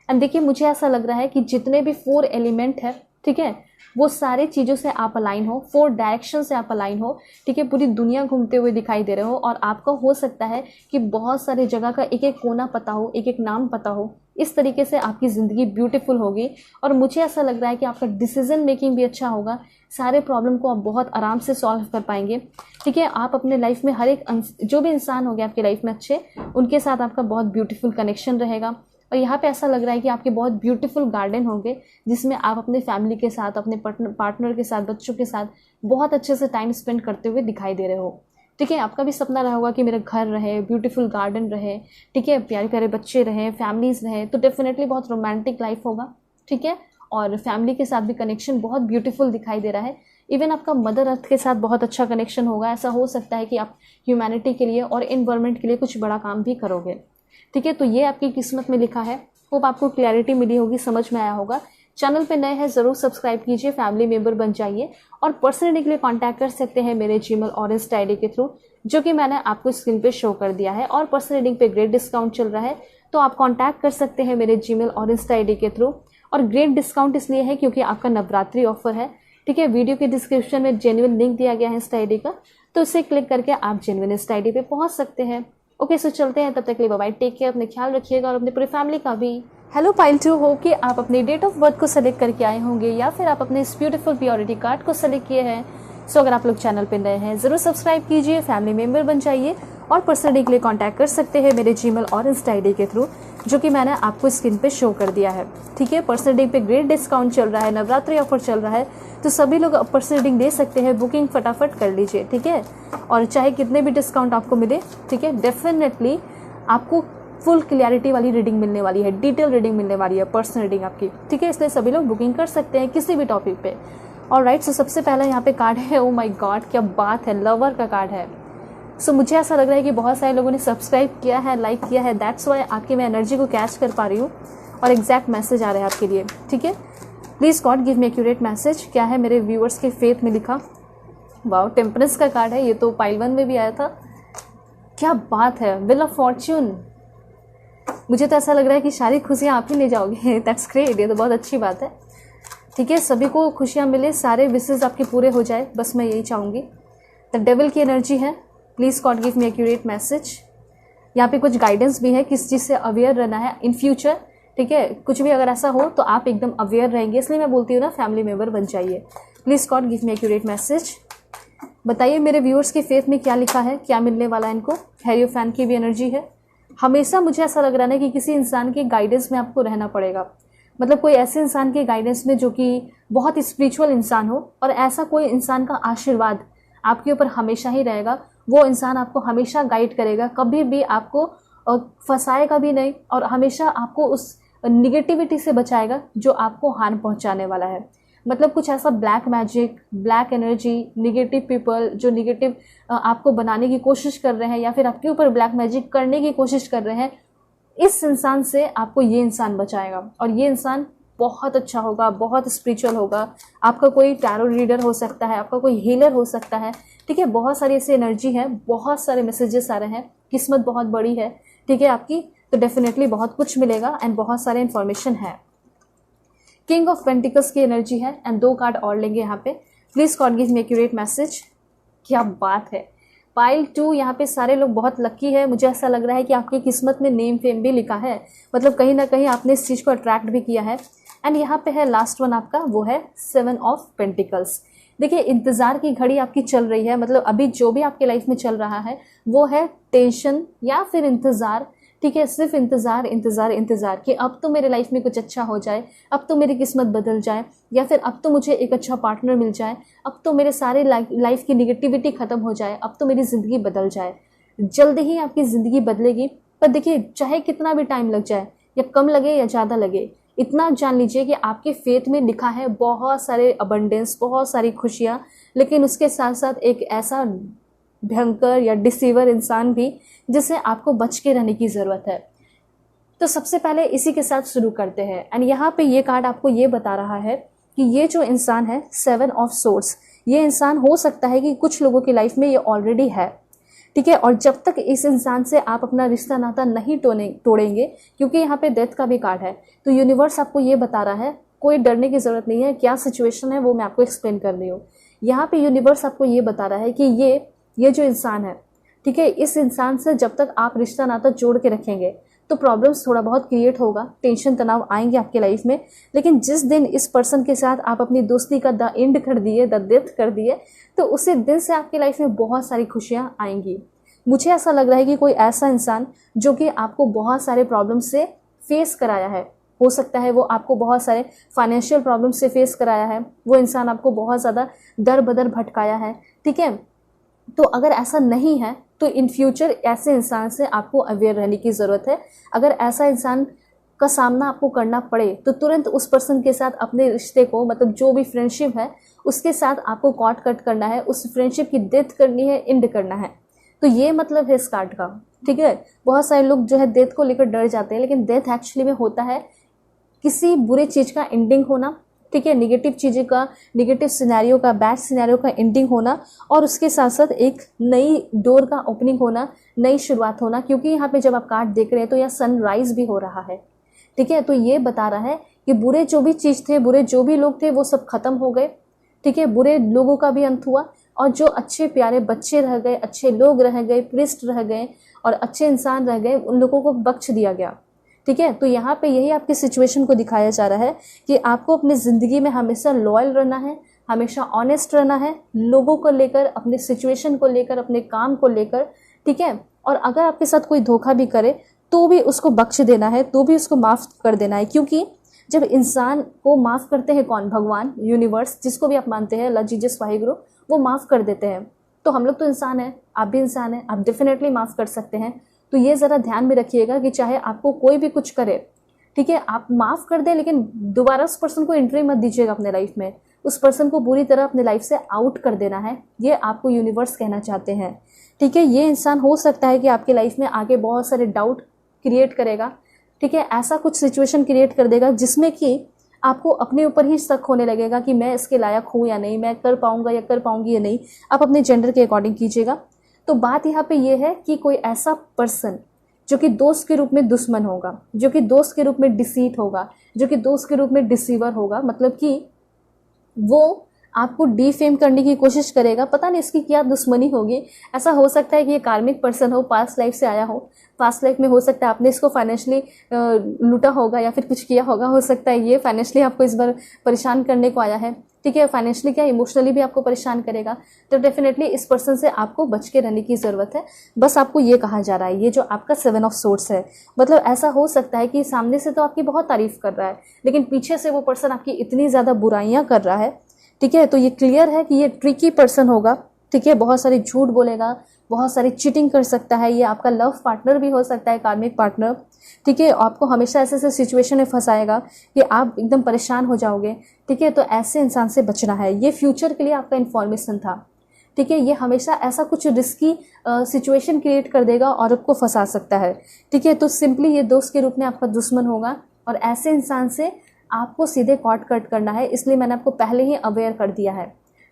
And देखिए मुझे ऐसा लग रहा है कि जितने भी 4 एलिमेंट है, ठीक है, वो सारे चीज़ों से आप अलाइन हो, 4 डायरेक्शन से आप अलाइन हो, ठीक है। पूरी दुनिया घूमते हुए दिखाई दे रहे हो और आपको हो सकता है कि बहुत सारी जगह का एक एक कोना पता हो, एक एक नाम पता हो। इस तरीके से आपकी ज़िंदगी ब्यूटीफुल होगी और मुझे ऐसा लग रहा है कि आपका डिसीजन मेकिंग भी अच्छा होगा। सारे प्रॉब्लम को आप बहुत आराम से सॉल्व कर पाएंगे, ठीक है। आप अपने लाइफ में हर एक जो भी इंसान होंगे आपकी लाइफ में अच्छे, उनके साथ आपका बहुत ब्यूटीफुल कनेक्शन रहेगा। और यहाँ पे ऐसा लग रहा है कि आपके बहुत ब्यूटीफुल गार्डन होंगे जिसमें आप अपने फैमिली के साथ, अपने पार्टनर के साथ, बच्चों के साथ बहुत अच्छे से टाइम स्पेंड करते हुए दिखाई दे रहे हो, ठीक है। आपका भी सपना रहा होगा कि मेरा घर रहे, ब्यूटीफुल गार्डन रहे, ठीक है, प्यारे प्यारे बच्चे रहे, फैमिलीज़ रहे, तो डेफिनेटली बहुत रोमांटिक लाइफ होगा, ठीक है। और फैमिली के साथ भी कनेक्शन बहुत ब्यूटीफुल दिखाई दे रहा है। इवन आपका मदर अर्थ के साथ बहुत अच्छा कनेक्शन होगा। ऐसा हो सकता है कि आप ह्यूमैनिटी के लिए और एनवायरनमेंट के लिए कुछ बड़ा काम भी करोगे, ठीक है। तो ये आपकी किस्मत में लिखा है। होप आपको क्लैरिटी मिली होगी, समझ में आया होगा। चैनल पे नए हैं ज़रूर सब्सक्राइब कीजिए, फैमिली मेंबर बन जाइए और पर्सनल रीडिंग के लिए कांटेक्ट कर सकते हैं मेरे जीमेल और इंस्टा आईडी के थ्रू, जो कि मैंने आपको स्क्रीन पे शो कर दिया है। और पर्सनल रीडिंग पे ग्रेट डिस्काउंट चल रहा है, तो आप कांटेक्ट कर सकते हैं मेरे जीमेल और इंस्टा आईडी के थ्रू। और ग्रेट डिस्काउंट इसलिए है क्योंकि आपका नवरात्रि ऑफर है, ठीक है। वीडियो के डिस्क्रिप्शन में जेन्युइन लिंक दिया गया है इंस्टा आईडी का, तो उसे क्लिक करके आप जेन्युइन इंस्टा आईडी पे पहुंच सकते हैं। ओके, सो चलते हैं, तब तक के लिए बाय बाय, टेक केयर, अपने ख्याल रखिएगा और अपनी पूरी फैमिली का भी। हेलो पाइल 2, हो कि आप अपने डेट ऑफ बर्थ को सेलेक्ट करके आए होंगे या फिर आप अपने इस ब्यूटीफुल प्योरिटी कार्ड को सेलेक्ट किए हैं। सो अगर आप लोग चैनल पे नए हैं ज़रूर सब्सक्राइब कीजिए, फैमिली मेंबर बन जाइए और पर्सनल रीडिंग के लिए कांटेक्ट कर सकते हैं मेरे जीमेल और इंस्टा आईडी के थ्रू, जो कि मैंने आपको स्क्रीन पे शो कर दिया है। ठीक है, पर्सनल रीडिंग पे ग्रेट डिस्काउंट चल रहा है, नवरात्रि ऑफर चल रहा है, तो सभी लोग पर्सनल रीडिंग दे सकते हैं। बुकिंग फटाफट कर लीजिए। ठीक है, और चाहे कितने भी डिस्काउंट आपको मिले, ठीक है, डेफिनेटली आपको फुल क्लियरिटी वाली रीडिंग मिलने वाली है, डिटेल रीडिंग मिलने वाली है, पर्सनल रीडिंग आपकी। ठीक है, इसलिए सभी लोग बुकिंग कर सकते हैं किसी भी टॉपिक पे। ऑलराइट, सो सबसे पहला यहाँ पे कार्ड है, ओ माय गॉड क्या बात है, लवर का कार्ड है। सो मुझे ऐसा लग रहा है कि बहुत सारे लोगों ने सब्सक्राइब किया है, लाइक किया है, दैट्स वाई आपकी मैं एनर्जी को कैच कर पा रही हूँ और एग्जैक्ट मैसेज आ रहा है आपके लिए। ठीक है, please God give me accurate message. क्या है मेरे व्यूअर्स के फेथ में लिखा? वाओ, टेम्परेंस का कार्ड है, ये तो पाइल 1 में भी आया था। क्या बात है, व्हील ऑफ फॉर्च्यून। मुझे तो ऐसा लग रहा है कि सारी खुशियाँ आप ही ले जाओगे। दैट्स ग्रेट, ये तो बहुत अच्छी बात है। ठीक है, सभी को खुशियाँ मिले, सारे विशेस आपके पूरे हो जाए, बस मैं यही चाहूँगी। द डेविल की एनर्जी है, please God give me accurate message. यहाँ पे कुछ गाइडेंस भी है, किस चीज़ से अवेयर रहना है इन फ्यूचर। ठीक है, कुछ भी अगर ऐसा हो तो आप एकदम अवेयर रहेंगे, इसलिए मैं बोलती हूँ ना, फैमिली मेम्बर बन जाइए। Please God give me accurate message. बताइए मेरे व्यूअर्स के फेथ में क्या लिखा है, क्या मिलने वाला है इनको। हैरियोफैन की भी एनर्जी है। हमेशा मुझे ऐसा लग रहा है कि किसी इंसान के गाइडेंस में आपको रहना पड़ेगा, मतलब कोई ऐसे इंसान के गाइडेंस में जो कि बहुत स्पिरिचुअल इंसान हो, और ऐसा कोई इंसान का आशीर्वाद आपके ऊपर हमेशा ही रहेगा। वो इंसान आपको हमेशा गाइड करेगा, कभी भी आपको फंसाएगा भी नहीं, और हमेशा आपको उस निगेटिविटी से बचाएगा जो आपको हार्म पहुंचाने वाला है। मतलब कुछ ऐसा black magic, black energy, negative people जो निगेटिव आपको बनाने की कोशिश कर रहे हैं या फिर आपके ऊपर ब्लैक मैजिक करने की कोशिश कर रहे हैं, इस इंसान से आपको ये इंसान बचाएगा। और ये इंसान बहुत अच्छा होगा, बहुत स्पिरिचुअल होगा। आपका कोई टैरो रीडर हो सकता है, आपका कोई हीलर हो सकता है। ठीक है, बहुत सारी ऐसी एनर्जी है, बहुत सारे मैसेजेस आ रहे हैं, किस्मत बहुत बड़ी है। ठीक है आपकी, तो डेफिनेटली बहुत कुछ मिलेगा एंड बहुत सारे इन्फॉर्मेशन है। किंग ऑफ पेंटिकल्स की एनर्जी है एंड 2 कार्ड और लेंगे यहाँ पे। Please God give me accurate message. क्या बात है, पाइल 2। यहाँ पे सारे लोग बहुत लकी है। मुझे ऐसा लग रहा है कि आपकी किस्मत में नेम फेम भी लिखा है, मतलब कहीं ना कहीं आपने इस चीज़ को अट्रैक्ट भी किया है। एंड यहाँ पे है लास्ट वन आपका, वो है 7 ऑफ पेंटिकल्स। देखिए, इंतजार की घड़ी आपकी चल रही है, मतलब अभी जो भी आपके लाइफ में चल रहा है वो है टेंशन या फिर इंतजार। ठीक है, सिर्फ इंतजार इंतजार इंतजार कि अब तो मेरे लाइफ में कुछ अच्छा हो जाए, अब तो मेरी किस्मत बदल जाए, या फिर अब तो मुझे एक अच्छा पार्टनर मिल जाए, अब तो मेरे सारे लाइफ की निगेटिविटी खत्म हो जाए, अब तो मेरी ज़िंदगी बदल जाए। जल्द ही आपकी ज़िंदगी बदलेगी। पर देखिए, चाहे कितना भी टाइम लग जाए, या कम लगे या ज़्यादा लगे, इतना जान लीजिए कि आपके फेथ में लिखा है बहुत सारे अबंडेंस, बहुत सारी खुशियाँ, लेकिन उसके साथ साथ एक ऐसा भयंकर या डिसीवर इंसान भी जिससे आपको बच के रहने की ज़रूरत है। तो सबसे पहले इसी के साथ शुरू करते हैं। एंड यहाँ पे ये कार्ड आपको ये बता रहा है कि ये जो इंसान है 7 ऑफ सोर्ड्स, ये इंसान हो सकता है कि कुछ लोगों की लाइफ में ये ऑलरेडी है। ठीक है, और जब तक इस इंसान से आप अपना रिश्ता नाता नहीं तोड़ेंगे, क्योंकि यहाँ पे डेथ का भी कार्ड है, तो यूनिवर्स आपको ये बता रहा है कोई डरने की ज़रूरत नहीं है। क्या सिचुएशन है वो मैं आपको एक्सप्लेन कर रही हूँ। यहाँ पे यूनिवर्स आपको ये बता रहा है कि ये जो इंसान है, ठीक है, इस इंसान से जब तक आप रिश्ता नाता जोड़ के रखेंगे तो प्रॉब्लम्स थोड़ा बहुत क्रिएट होगा, टेंशन तनाव आएंगे आपके लाइफ में। लेकिन जिस दिन इस पर्सन के साथ आप अपनी दोस्ती का द एंड कर दिए, द डेथ कर दिए, तो उसी दिन से आपकी लाइफ में बहुत सारी खुशियाँ आएंगी। मुझे ऐसा लग रहा है कि कोई ऐसा इंसान जो कि आपको बहुत सारे प्रॉब्लम से फेस कराया है, हो सकता है वो आपको बहुत सारे फाइनेंशियल प्रॉब्लम से फेस कराया है, वो इंसान आपको बहुत ज़्यादा दर बदर भटकाया है। ठीक है, तो अगर ऐसा नहीं है तो इन फ्यूचर ऐसे इंसान से आपको अवेयर रहने की ज़रूरत है। अगर ऐसा इंसान का सामना आपको करना पड़े तो तुरंत उस पर्सन के साथ अपने रिश्ते को, मतलब जो भी फ्रेंडशिप है उसके साथ आपको कॉट कट करना है, उस फ्रेंडशिप की डेथ करनी है, एंड करना है। तो ये मतलब है इस कार्ड का। ठीक है, बहुत सारे लोग जो है डेथ को लेकर डर जाते हैं, लेकिन डेथ एक्चुअली में होता है किसी बुरे चीज़ का एंडिंग होना। ठीक है, निगेटिव चीज़ें का, निगेटिव सिनेरियो का, बैड सिनेरियो का एंडिंग होना, और उसके साथ साथ एक नई डोर का ओपनिंग होना, नई शुरुआत होना। क्योंकि यहाँ पे जब आप कार्ड देख रहे हैं तो यहाँ सनराइज भी हो रहा है। ठीक है, तो ये बता रहा है कि बुरे जो भी चीज़ थे, बुरे जो भी लोग थे, वो सब खत्म हो गए। ठीक है, बुरे लोगों का भी अंत हुआ, और जो अच्छे प्यारे बच्चे रह गए, अच्छे लोग रह गए, प्रिस्ट रह गए और अच्छे इंसान रह गए, उन लोगों को बख्श दिया गया। ठीक है, तो यहाँ पे यही आपकी सिचुएशन को दिखाया जा रहा है कि आपको अपनी ज़िंदगी में हमेशा लॉयल रहना है, हमेशा ऑनेस्ट रहना है, लोगों को लेकर, अपने सिचुएशन को लेकर, अपने काम को लेकर। ठीक है, और अगर आपके साथ कोई धोखा भी करे तो भी उसको बख्श देना है, तो भी उसको माफ़ कर देना है। क्योंकि जब इंसान को माफ़ करते हैं कौन? भगवान, यूनिवर्स, जिसको भी आप मानते हैं, अल्लाह, जीसस, वाहिगुरु, वो माफ़ कर देते हैं। तो हम लोग तो इंसान हैं, आप भी इंसान हैं, आप डेफिनेटली माफ़ कर सकते हैं। तो ये ज़रा ध्यान में रखिएगा कि चाहे आपको कोई भी कुछ करे, ठीक है, आप माफ़ कर दें, लेकिन दोबारा उस पर्सन को एंट्री मत दीजिएगा अपने लाइफ में। उस पर्सन को बुरी तरह अपने लाइफ से आउट कर देना है, ये आपको यूनिवर्स कहना चाहते हैं, ठीक है। ये इंसान हो सकता है कि आपकी लाइफ में आगे बहुत सारे डाउट क्रिएट करेगा, ठीक है, ऐसा कुछ सिचुएशन क्रिएट कर देगा जिसमें कि आपको अपने ऊपर ही शक होने लगेगा कि मैं इसके लायक हूँ या नहीं, मैं कर पाऊंगा या कर पाऊंगी या नहीं। आप अपने जेंडर के अकॉर्डिंग कीजिएगा। तो बात यहाँ पे ये है कि कोई ऐसा पर्सन जो कि दोस्त के रूप में दुश्मन होगा, जो कि दोस्त के रूप में डिसीट होगा, जो कि दोस्त के रूप में डिसीवर होगा, मतलब कि वो आपको डिफेम करने की कोशिश करेगा। पता नहीं इसकी क्या दुश्मनी होगी। ऐसा हो सकता है कि ये कार्मिक पर्सन हो, पास्ट लाइफ से आया हो, पास्ट लाइफ में हो सकता है आपने इसको फाइनेंशियली लूटा होगा या फिर कुछ किया होगा। हो सकता है ये फाइनेंशियली आपको इस बार परेशान करने को आया है, ठीक है, फाइनेंशियली क्या इमोशनली भी आपको परेशान करेगा। तो डेफिनेटली इस पर्सन से आपको बच के रहने की ज़रूरत है। बस आपको ये कहा जा रहा है, ये जो आपका 7 ऑफ सोर्ड्स है, मतलब ऐसा हो सकता है कि सामने से तो आपकी बहुत तारीफ कर रहा है, लेकिन पीछे से वो पर्सन आपकी इतनी ज़्यादा बुराइयाँ कर रहा है, ठीक है। तो ये क्लियर है कि ये ट्रिकी पर्सन होगा, ठीक है, बहुत सारी झूठ बोलेगा, बहुत सारी चीटिंग कर सकता है। ये आपका लव पार्टनर भी हो सकता है, कार्मिक पार्टनर, ठीक है। आपको हमेशा ऐसे ऐसे सिचुएशन में फंसाएगा कि आप एकदम परेशान हो जाओगे, ठीक है। तो ऐसे इंसान से बचना है। ये फ्यूचर के लिए आपका इन्फॉर्मेशन था, ठीक है। ये हमेशा ऐसा कुछ रिस्की सिचुएशन क्रिएट कर देगा और आपको फंसा सकता है, ठीक है। तो सिंपली ये दोस्त के रूप में आपका दुश्मन होगा और ऐसे इंसान से आपको सीधे कॉट कट करना है। इसलिए मैंने आपको पहले ही अवेयर कर दिया है,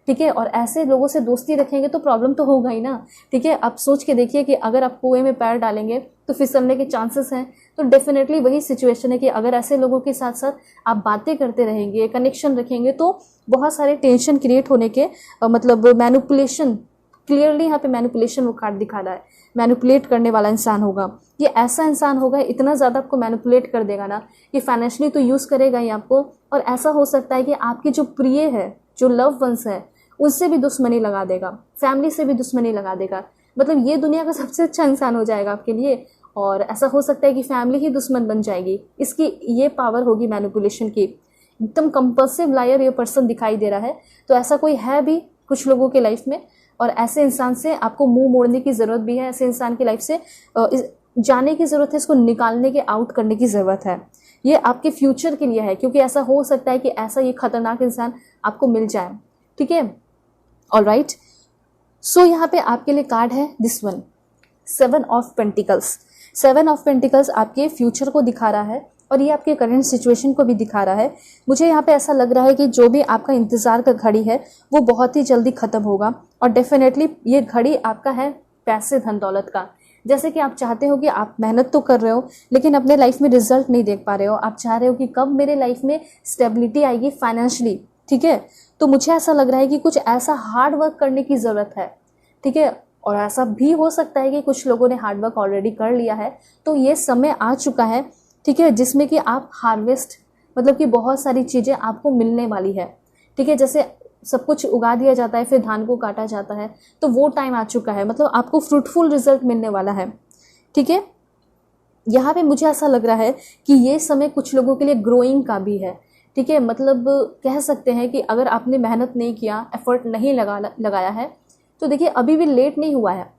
ठीक है। और ऐसे लोगों से दोस्ती रखेंगे तो प्रॉब्लम तो होगा ही ना, ठीक है। आप सोच के देखिए कि अगर आप कुएं में पैर डालेंगे तो फिसलने के चांसेस हैं। तो डेफिनेटली वही सिचुएशन है कि अगर ऐसे लोगों के साथ साथ आप बातें करते रहेंगे, कनेक्शन रखेंगे, तो बहुत सारे टेंशन क्रिएट होने के मतलब मैनिपुलेशन, क्लियरली यहाँ पे मैनिपुलेशन वो कार्ड दिखा रहा है। मैनिपुलेट करने वाला इंसान होगा, ये ऐसा इंसान होगा, इतना ज़्यादा आपको मैनिपुलेट कर देगा ना कि फाइनेंशियली तो यूज़ करेगा ही आपको। और ऐसा हो सकता है कि आपके जो प्रिय है, जो लव वंस है, उससे भी दुश्मनी लगा देगा, फैमिली से भी दुश्मनी लगा देगा। मतलब ये दुनिया का सबसे अच्छा इंसान हो जाएगा आपके लिए। और ऐसा हो सकता है कि फैमिली ही दुश्मन बन जाएगी। इसकी ये पावर होगी मैनिपुलेशन की। एकदम कंपल्सिव लायर ये पर्सन दिखाई दे रहा है। तो ऐसा कोई है भी कुछ लोगों के लाइफ में, और ऐसे इंसान से आपको मुंह मोड़ने की ज़रूरत भी है। ऐसे इंसान की लाइफ से जाने की ज़रूरत है, इसको निकालने के, आउट करने की ज़रूरत है। ये आपके फ्यूचर के लिए है, क्योंकि ऐसा हो सकता है कि ऐसा ये खतरनाक इंसान आपको मिल जाए, ठीक है। ऑलराइट, सो यहाँ पे आपके लिए कार्ड है this one, 7 of pentacles. 7 of pentacles आपके फ्यूचर को दिखा रहा है और ये आपके करंट सिचुएशन को भी दिखा रहा है। मुझे यहाँ पे ऐसा लग रहा है कि जो भी आपका इंतज़ार का घड़ी है वो बहुत ही जल्दी ख़त्म होगा। और डेफिनेटली ये घड़ी आपका है पैसे, धन दौलत का। जैसे कि आप चाहते हो कि आप मेहनत तो कर रहे हो लेकिन अपने लाइफ में रिजल्ट नहीं देख पा रहे हो। आप चाह रहे हो कि कब मेरे लाइफ में स्टेबिलिटी आएगी फाइनेंशियली, ठीक है। तो मुझे ऐसा लग रहा है कि कुछ ऐसा हार्ड वर्क करने की ज़रूरत है, ठीक है। और ऐसा भी हो सकता है कि कुछ लोगों ने हार्ड वर्क ऑलरेडी कर लिया है। तो ये समय आ चुका है, ठीक है, जिसमें कि आप हार्वेस्ट, मतलब कि बहुत सारी चीज़ें आपको मिलने वाली है, ठीक है। जैसे सब कुछ उगा दिया जाता है फिर धान को काटा जाता है, तो वो टाइम आ चुका है। मतलब आपको फ्रूटफुल रिजल्ट मिलने वाला है, ठीक है। यहाँ पे मुझे ऐसा लग रहा है कि ये समय कुछ लोगों के लिए ग्रोइंग का भी है, ठीक है। मतलब कह सकते हैं कि अगर आपने मेहनत नहीं किया, एफर्ट नहीं लगाया है, तो देखिए अभी भी लेट नहीं हुआ है।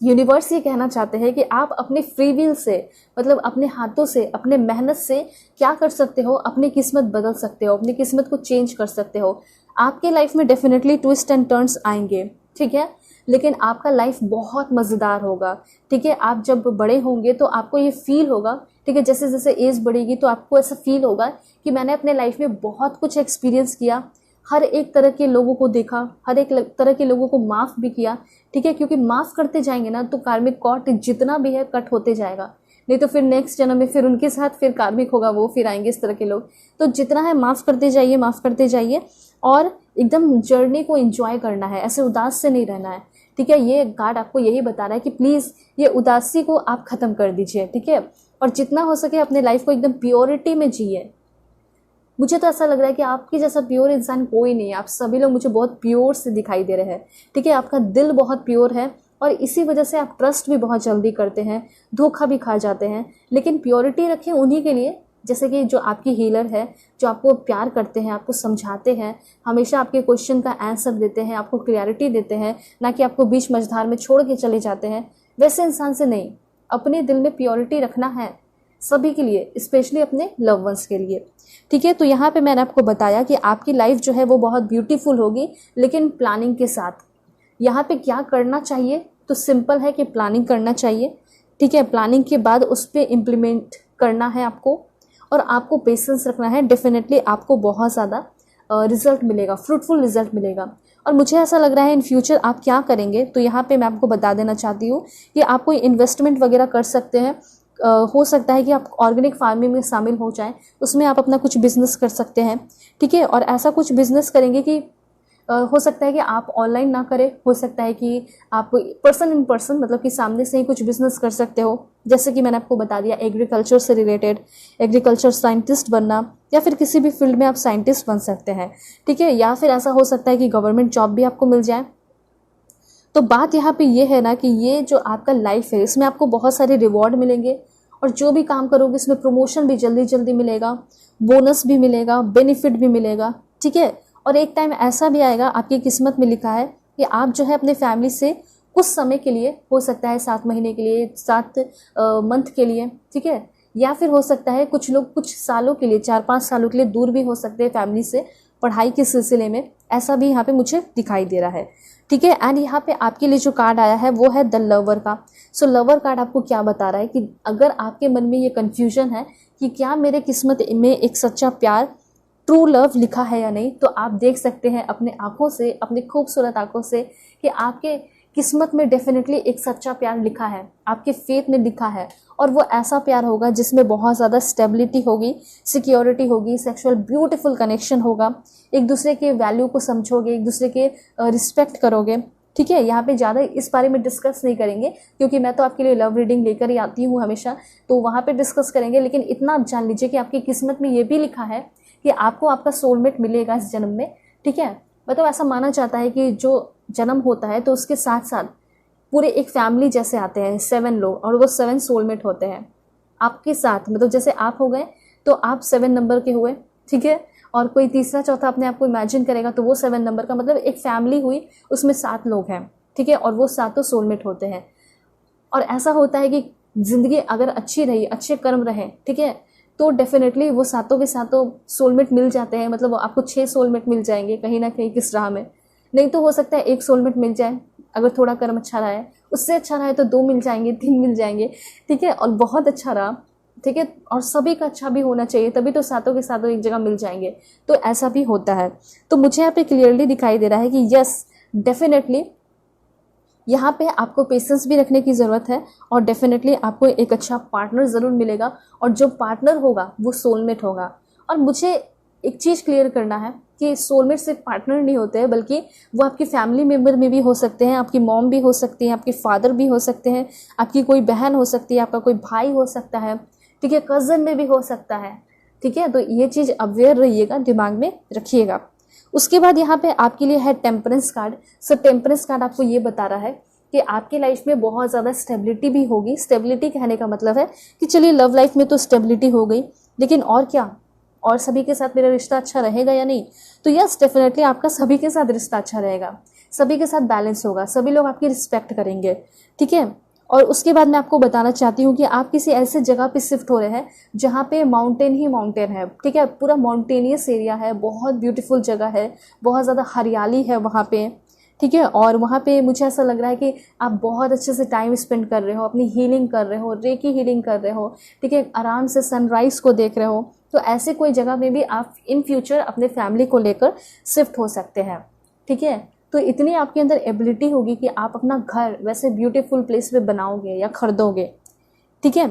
यूनिवर्स ये कहना चाहते हैं कि आप अपने फ्री विल से, मतलब अपने हाथों से, अपने मेहनत से क्या कर सकते हो, अपनी किस्मत बदल सकते हो, अपनी किस्मत को चेंज कर सकते हो। आपके लाइफ में डेफिनेटली ट्विस्ट एंड टर्न्स आएंगे, ठीक है, लेकिन आपका लाइफ बहुत मज़ेदार होगा, ठीक है। आप जब बड़े होंगे तो आपको ये फील होगा, ठीक है, जैसे जैसे एज बढ़ेगी तो आपको ऐसा फील होगा कि मैंने अपने लाइफ में बहुत कुछ एक्सपीरियंस किया, हर एक तरह के लोगों को देखा, हर एक तरह के लोगों को माफ़ भी किया, ठीक है। क्योंकि माफ़ करते जाएंगे ना तो कार्मिक कॉर्ड जितना भी है कट होते जाएगा, नहीं तो फिर नेक्स्ट जन्म में फिर उनके साथ फिर कार्मिक होगा, वो फिर आएंगे इस तरह के लोग। तो जितना है माफ़ करते जाइए, माफ़ करते जाइए और एकदम जर्नी को एंजॉय करना है, ऐसे उदास से नहीं रहना है, ठीक है। ये कार्ड आपको यही बता रहा है कि प्लीज़ ये उदासी को आप ख़त्म कर दीजिए, ठीक है। और जितना हो सके अपने लाइफ को एकदम प्योरिटी में जिए। मुझे तो ऐसा लग रहा है कि आपके जैसा प्योर इंसान कोई नहीं है। आप सभी लोग मुझे बहुत प्योर से दिखाई दे रहे हैं, ठीक है। आपका दिल बहुत प्योर है और इसी वजह से आप ट्रस्ट भी बहुत जल्दी करते हैं, धोखा भी खा जाते हैं। लेकिन प्योरिटी रखें उन्हीं के लिए, जैसे कि जो आपकी हीलर है, जो आपको प्यार करते हैं, आपको समझाते हैं, हमेशा आपके क्वेश्चन का आंसर देते हैं, आपको क्लैरिटी देते हैं, ना कि आपको बीच मझधार में छोड़ के चले जाते हैं। वैसे इंसान से नहीं, अपने दिल में प्योरिटी रखना है सभी के लिए, स्पेशली अपने लव वंस के लिए। ठीक है, तो यहाँ पे मैंने आपको बताया कि आपकी लाइफ जो है वो बहुत ब्यूटीफुल होगी, लेकिन प्लानिंग के साथ। यहाँ पे क्या करना चाहिए, तो सिंपल है कि प्लानिंग करना चाहिए। ठीक है, प्लानिंग के बाद उस पर इम्प्लीमेंट करना है आपको, और आपको पेशेंस रखना है। डेफिनेटली आपको बहुत ज़्यादा रिजल्ट मिलेगा, फ्रूटफुल रिजल्ट मिलेगा। और मुझे ऐसा लग रहा है इन फ्यूचर आप क्या करेंगे, तो यहाँ पे मैं आपको बता देना चाहती हूँ कि आप कोई इन्वेस्टमेंट वगैरह कर सकते हैं। हो सकता है कि आप ऑर्गेनिक फार्मिंग में शामिल हो जाएं, उसमें आप अपना कुछ बिजनेस कर सकते हैं। ठीक है, और ऐसा कुछ बिजनेस करेंगे कि हो सकता है कि आप ऑनलाइन ना करें, हो सकता है कि आप पर्सन इन पर्सन, मतलब कि सामने से ही कुछ बिजनेस कर सकते हो। जैसे कि मैंने आपको बता दिया, एग्रीकल्चर से रिलेटेड, एग्रीकल्चर साइंटिस्ट बनना, या फिर किसी भी फील्ड में आप साइंटिस्ट बन सकते हैं। ठीक है, या फिर ऐसा हो सकता है कि गवर्नमेंट जॉब भी आपको मिल जाए। तो बात यहाँ पे ये है ना कि ये जो आपका लाइफ है, इसमें आपको बहुत सारे रिवॉर्ड मिलेंगे, और जो भी काम करोगे इसमें प्रमोशन भी जल्दी जल्दी मिलेगा, बोनस भी मिलेगा, बेनिफिट भी मिलेगा। ठीक है, और एक टाइम ऐसा भी आएगा, आपकी किस्मत में लिखा है कि आप जो है अपने फैमिली से कुछ समय के लिए, हो सकता है 7 महीने के लिए, 7 मंथ के लिए, ठीक है, या फिर हो सकता है कुछ लोग कुछ सालों के लिए, 4-5 सालों के लिए दूर भी हो सकते हैं फैमिली से, पढ़ाई के सिलसिले में। ऐसा भी यहाँ पे मुझे दिखाई दे रहा है। ठीक है, एंड यहाँ पे आपके लिए जो कार्ड आया है वो है द लवर का। सो लवर कार्ड आपको क्या बता रहा है कि अगर आपके मन में ये कन्फ्यूजन है कि क्या मेरे किस्मत में एक सच्चा प्यार, ट्रू लव लिखा है या नहीं, तो आप देख सकते हैं अपने आंखों से, अपनी खूबसूरत आंखों से, कि आपके किस्मत में डेफिनेटली एक सच्चा प्यार लिखा है, आपके फेथ में लिखा है। और वो ऐसा प्यार होगा जिसमें बहुत ज़्यादा स्टेबिलिटी होगी, सिक्योरिटी होगी, सेक्सुअल ब्यूटीफुल कनेक्शन होगा, एक दूसरे के वैल्यू को समझोगे, एक दूसरे के रिस्पेक्ट करोगे। ठीक है, यहाँ पे ज़्यादा इस बारे में डिस्कस नहीं करेंगे, क्योंकि मैं तो आपके लिए लव रीडिंग लेकर ही आती हूँ हमेशा, तो वहाँ पे डिस्कस करेंगे। लेकिन इतना आप जान लीजिए कि आपकी किस्मत में ये भी लिखा है कि आपको आपका सोलमेट मिलेगा इस जन्म में। ठीक है, मतलब ऐसा माना जाता है कि जो जन्म होता है तो उसके साथ साथ पूरे एक फैमिली जैसे आते हैं 7 लोग, और वो 7 सोलमेट होते हैं आपके साथ। मतलब जैसे आप हो गए तो आप 7 नंबर के हुए। ठीक है, और कोई तीसरा चौथा अपने आप को इमेजिन करेगा तो वो 7 नंबर का, मतलब एक फैमिली हुई, उसमें 7 लोग हैं। ठीक है, और वो 7 सोलमेट होते हैं। और ऐसा होता है कि जिंदगी अगर अच्छी रही, अच्छे कर्म रहे, ठीक है, तो डेफिनेटली वो सातों के सातों सोलमेट मिल जाते हैं। मतलब आपको 6 सोलमेट मिल जाएंगे कहीं ना कहीं किस राह में। नहीं तो हो सकता है 1 सोलमेट मिल जाए, अगर थोड़ा कर्म अच्छा रहा है। उससे अच्छा रहा है तो 2 मिल जाएंगे, 3 मिल जाएंगे। ठीक है, और बहुत अच्छा रहा, ठीक है, और सभी का अच्छा भी होना चाहिए, तभी तो सातों के सातों एक जगह मिल जाएंगे। तो ऐसा भी होता है। तो मुझे यहाँ पे क्लियरली दिखाई दे रहा है कि यस, डेफिनेटली यहाँ पे आपको पेशेंस भी रखने की ज़रूरत है, और डेफिनेटली आपको एक अच्छा पार्टनर ज़रूर मिलेगा, और जो पार्टनर होगा वो सोलमेट होगा। और मुझे एक चीज़ क्लियर करना है कि सोलमेट सिर्फ पार्टनर नहीं होते हैं, बल्कि वो आपकी फैमिली मेम्बर में भी हो सकते हैं, आपकी मॉम भी हो सकती है, आपके फादर भी हो सकते हैं, आपकी कोई बहन हो सकती है, आपका कोई भाई हो सकता है, ठीक है, कज़न में भी हो सकता है। ठीक है, तो ये चीज़ अवेयर रहिएगा, दिमाग में रखिएगा। उसके बाद यहाँ पे आपके लिए है टेम्परेंस कार्ड। सो टेम्परेंस कार्ड आपको ये बता रहा है कि आपकी लाइफ में बहुत ज़्यादा स्टेबिलिटी भी होगी। स्टेबिलिटी कहने का मतलब है कि चलिए लव लाइफ में तो स्टेबिलिटी हो गई, लेकिन और क्या, और सभी के साथ मेरा रिश्ता अच्छा रहेगा या नहीं? तो यस, डेफिनेटली आपका सभी के साथ रिश्ता अच्छा रहेगा, सभी के साथ बैलेंस होगा, सभी लोग आपकी रिस्पेक्ट करेंगे। ठीक है, और उसके बाद मैं आपको बताना चाहती हूँ कि आप किसी ऐसे जगह पे शिफ्ट हो रहे हैं जहाँ पे माउंटेन ही माउंटेन है। ठीक है, पूरा माउंटेनियस एरिया है, बहुत ब्यूटीफुल जगह है, बहुत ज़्यादा हरियाली है वहाँ पे। ठीक है, और वहाँ पे मुझे ऐसा लग रहा है कि आप बहुत अच्छे से टाइम स्पेंड कर रहे हो, अपनी हीलिंग कर रहे हो, रेकी हीलिंग कर रहे हो। ठीक है, आराम से सनराइज़ को देख रहे हो। तो ऐसे कोई जगह में भी आप इन फ्यूचर अपने फैमिली को लेकर शिफ्ट हो सकते हैं। ठीक है, तो इतनी आपके अंदर एबिलिटी होगी कि आप अपना घर वैसे ब्यूटीफुल प्लेस में बनाओगे या खरीदोगे। ठीक है,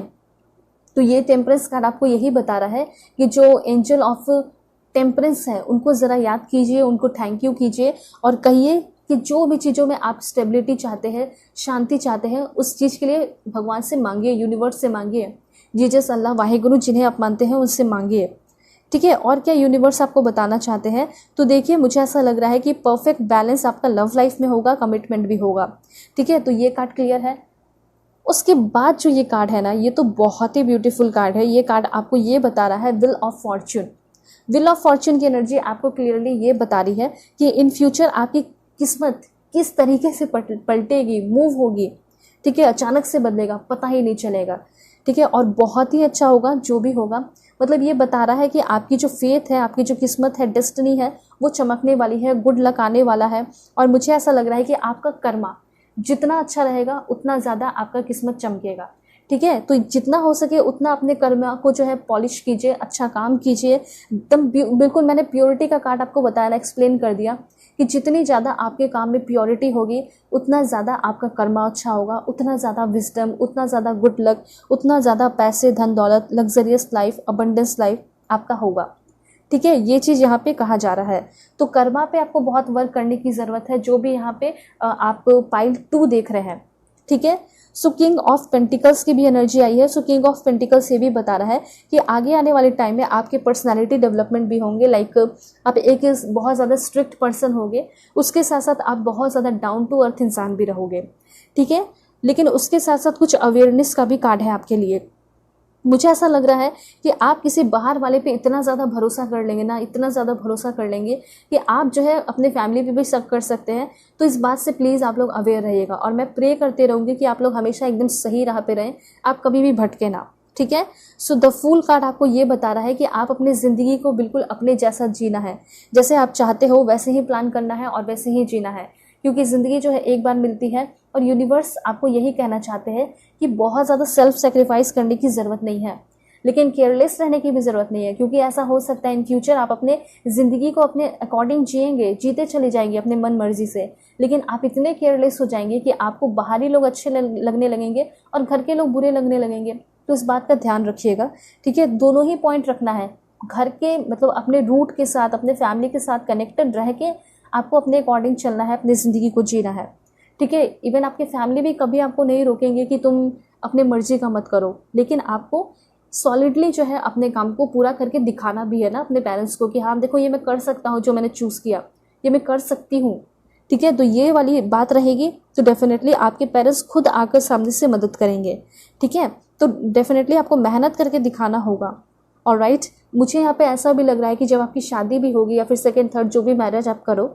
तो ये टेम्परेंस कार्ड आपको यही बता रहा है कि जो एंजल ऑफ टेम्परेंस है उनको ज़रा याद कीजिए, उनको थैंक यू कीजिए, और कहिए कि जो भी चीज़ों में आप स्टेबिलिटी चाहते हैं, शांति चाहते हैं, उस चीज़ के लिए भगवान से मांगिए, यूनिवर्स से मांगिए, जीसस, अल्लाह, वाहेगुरु जिन्हें आप मानते हैं उनसे मांगिए। ठीक है। और क्या यूनिवर्स आपको बताना चाहते हैं, तो देखिए मुझे ऐसा लग रहा है कि परफेक्ट बैलेंस आपका लव लाइफ में होगा, कमिटमेंट भी होगा। ठीक है, तो ये कार्ड क्लियर है। उसके बाद जो ये कार्ड है ना, ये तो बहुत ही ब्यूटीफुल कार्ड है। ये कार्ड आपको ये बता रहा है wheel of Fortune. Wheel of Fortune की एनर्जी आपको क्लियरली ये बता रही है कि इन फ्यूचर आपकी किस्मत किस तरीके से पलटेगी, मूव होगी। ठीक है, अचानक से बदलेगा, पता ही नहीं चलेगा। ठीक है, और बहुत ही अच्छा होगा जो भी होगा। मतलब ये बता रहा है कि आपकी जो फेथ है, आपकी जो किस्मत है, डेस्टिनी है, वो चमकने वाली है, गुड लक आने वाला है। और मुझे ऐसा लग रहा है कि आपका कर्मा जितना अच्छा रहेगा उतना ज़्यादा आपका किस्मत चमकेगा। ठीक है, तो जितना हो सके उतना अपने कर्म को जो है पॉलिश कीजिए, अच्छा काम कीजिए एकदम। बिल्कुल मैंने प्योरिटी का कार्ड आपको बताया ना, एक्सप्लेन कर दिया कि जितनी ज़्यादा आपके काम में प्योरिटी होगी उतना ज़्यादा आपका कर्मा अच्छा होगा, उतना ज़्यादा विजडम, उतना ज़्यादा गुड लक, उतना ज़्यादा पैसे, धन दौलत, लग्जरियस लाइफ, अबंडेंस लाइफ आपका होगा। ठीक है, ये चीज़ यहाँ पे कहा जा रहा है। तो कर्मा पे आपको बहुत वर्क करने की ज़रूरत है, जो भी यहाँ पे आप पाइल 2 देख रहे हैं। ठीक है, सो किंग ऑफ पेंटिकल्स की भी एनर्जी आई है। सो किंग ऑफ पेंटिकल्स ये भी बता रहा है कि आगे आने वाले टाइम में आपके पर्सनालिटी डेवलपमेंट भी होंगे। लाइक आप एक बहुत ज़्यादा स्ट्रिक्ट पर्सन होगे, उसके साथ साथ आप बहुत ज़्यादा डाउन टू अर्थ इंसान भी रहोगे। ठीक है, लेकिन उसके साथ साथ कुछ अवेयरनेस का भी कार्ड है आपके लिए। मुझे ऐसा लग रहा है कि आप किसी बाहर वाले पे इतना ज़्यादा भरोसा कर लेंगे ना, इतना ज़्यादा भरोसा कर लेंगे कि आप जो है अपने फैमिली पे भी शक कर सकते हैं। तो इस बात से प्लीज़ आप लोग अवेयर रहिएगा, और मैं प्रे करते रहूँगी कि आप लोग हमेशा एकदम सही राह पे रहें, आप कभी भी भटके ना। ठीक है, सो द फूल कार्ड आपको ये बता रहा है कि आप अपनी ज़िंदगी को बिल्कुल अपने जैसा जीना है, जैसे आप चाहते हो वैसे ही प्लान करना है और वैसे ही जीना है, क्योंकि ज़िंदगी जो है एक बार मिलती है। और यूनिवर्स आपको यही कहना चाहते हैं कि बहुत ज़्यादा सेल्फ सेक्रीफाइस करने की ज़रूरत नहीं है, लेकिन केयरलेस रहने की भी ज़रूरत नहीं है, क्योंकि ऐसा हो सकता है इन फ्यूचर आप अपने ज़िंदगी को अपने अकॉर्डिंग जिएंगे, जीते चले जाएंगे अपने मन मर्जी से, लेकिन आप इतने केयरलेस हो जाएंगे कि आपको बाहरी लोग अच्छे लगने लगेंगे और घर के लोग बुरे लगने लगेंगे। तो इस बात का ध्यान रखिएगा। ठीक है, दोनों ही पॉइंट रखना है, घर के मतलब अपने रूट के साथ, अपने फैमिली के साथ कनेक्टेड रह के आपको अपने अकॉर्डिंग चलना है, अपनी ज़िंदगी को जीना है। ठीक है, इवन आपके फैमिली भी कभी आपको नहीं रोकेंगे कि तुम अपने मर्जी का मत करो, लेकिन आपको सॉलिडली जो है अपने काम को पूरा करके दिखाना भी है ना अपने पेरेंट्स को कि हाँ देखो ये मैं कर सकता हूँ, जो मैंने चूज़ किया ये मैं कर सकती हूँ। ठीक है, तो ये वाली बात रहेगी, तो डेफिनेटली आपके पेरेंट्स खुद आकर सामने से मदद करेंगे। ठीक है, तो डेफिनेटली आपको मेहनत करके दिखाना होगा। ऑलराइट, मुझे यहाँ पे ऐसा भी लग रहा है कि जब आपकी शादी भी होगी या फिर सेकेंड थर्ड जो भी मैरिज आप करो,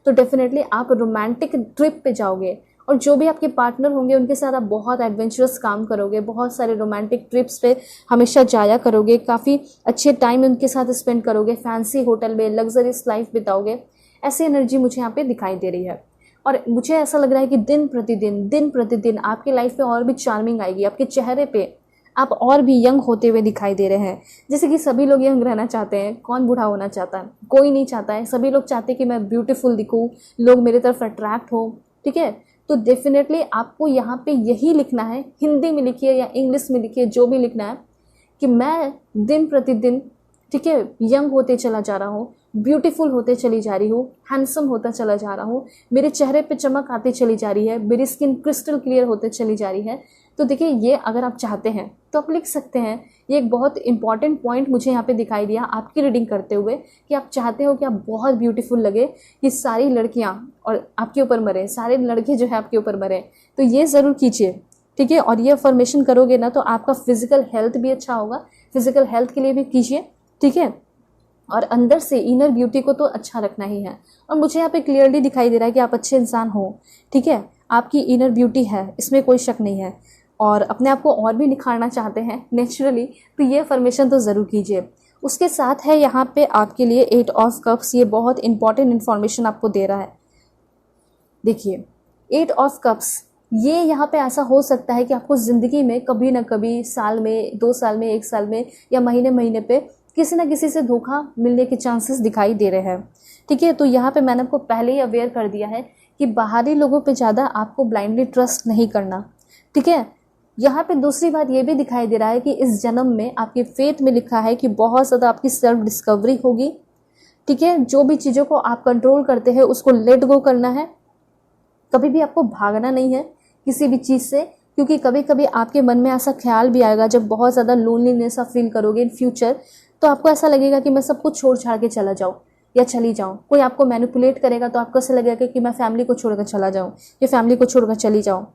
तो डेफिनेटली आप रोमांटिक ट्रिप पे जाओगे, और जो भी आपके पार्टनर होंगे उनके साथ आप बहुत एडवेंचरस काम करोगे, बहुत सारे रोमांटिक ट्रिप्स पे हमेशा जाया करोगे, काफ़ी अच्छे टाइम उनके साथ स्पेंड करोगे, फैंसी होटल में लग्जरियस लाइफ बिताओगे। ऐसी एनर्जी मुझे यहाँ पे दिखाई दे रही है। और मुझे ऐसा लग रहा है कि दिन प्रतिदिन आपकी लाइफ में और भी चार्मिंग आएगी, आपके चेहरे पे आप और भी यंग होते हुए दिखाई दे रहे हैं। जैसे कि सभी लोग यंग रहना चाहते हैं, कौन बूढ़ा होना चाहता है? कोई नहीं चाहता है, सभी लोग चाहते हैं कि मैं ब्यूटीफुल दिखूँ, लोग मेरे तरफ अट्रैक्ट हो। ठीक है, तो डेफिनेटली आपको यहाँ पे यही लिखना है, हिंदी में लिखिए या इंग्लिश में लिखिए, जो भी लिखना है, कि मैं दिन प्रतिदिन ठीक है यंग होते चला जा रहा हूँ, ब्यूटीफुल होते चली जा रही हूँ, हैंडसम होता चला जा रहा हूँ, मेरे चेहरे पे चमक आती चली जा रही है, मेरी स्किन क्रिस्टल क्लियर होते चली जा रही है। तो देखिए ये अगर आप चाहते हैं तो आप लिख सकते हैं। ये एक बहुत इंपॉर्टेंट पॉइंट मुझे यहाँ पे दिखाई दिया आपकी रीडिंग करते हुए, कि आप चाहते हो कि आप बहुत ब्यूटीफुल लगे, कि सारी लड़कियाँ और आपके ऊपर मरे, सारे लड़के जो है आपके ऊपर मरे। तो ये ज़रूर कीजिए। ठीक है, और ये अफर्मेशन करोगे ना तो आपका फिजिकल हेल्थ भी अच्छा होगा, फिजिकल हेल्थ के लिए भी कीजिए। ठीक है, और अंदर से इनर ब्यूटी को तो अच्छा रखना ही है। और मुझे यहाँ पे क्लियरली दिखाई दे रहा है कि आप अच्छे इंसान हो। ठीक है, आपकी इनर ब्यूटी है, इसमें कोई शक नहीं है, और अपने आप को और भी निखारना चाहते हैं नेचुरली, तो ये अफर्मेशन तो ज़रूर कीजिए। उसके साथ है यहाँ पे आपके लिए 8 ऑफ कप्स। ये बहुत इंपॉर्टेंट इन्फॉर्मेशन आपको दे रहा है। देखिए 8 ऑफ कप्स, ये यहाँ पे ऐसा हो सकता है कि आपको ज़िंदगी में कभी ना कभी, साल में, 2 साल में, 1 साल में, या महीने पे किसी ना किसी से धोखा मिलने के चांसेस दिखाई दे रहे हैं। ठीक है, तो यहाँ पे मैंने आपको पहले ही अवेयर कर दिया है कि बाहरी लोगों पे ज़्यादा आपको ब्लाइंडली ट्रस्ट नहीं करना। ठीक है, यहाँ पे दूसरी बात ये भी दिखाई दे रहा है कि इस जन्म में आपके फेट में लिखा है कि बहुत ज़्यादा आपकी सेल्फ डिस्कवरी होगी। ठीक है, जो भी चीज़ों को आप कंट्रोल करते हैं उसको लेट गो करना है। कभी भी आपको भागना नहीं है किसी भी चीज़ से, क्योंकि कभी कभी आपके मन में ऐसा ख्याल भी आएगा जब बहुत ज़्यादा लोनलीनेस आप फील करोगे इन फ्यूचर, तो आपको ऐसा लगेगा कि मैं सब कुछ छोड़ छाड़ के चला जाऊँ या चली जाऊँ। कोई आपको मैनिपुलेट करेगा तो आपको ऐसा लगेगा कि मैं फैमिली को छोड़कर चला जाऊँ या फैमिली को छोड़कर चली जाऊँ।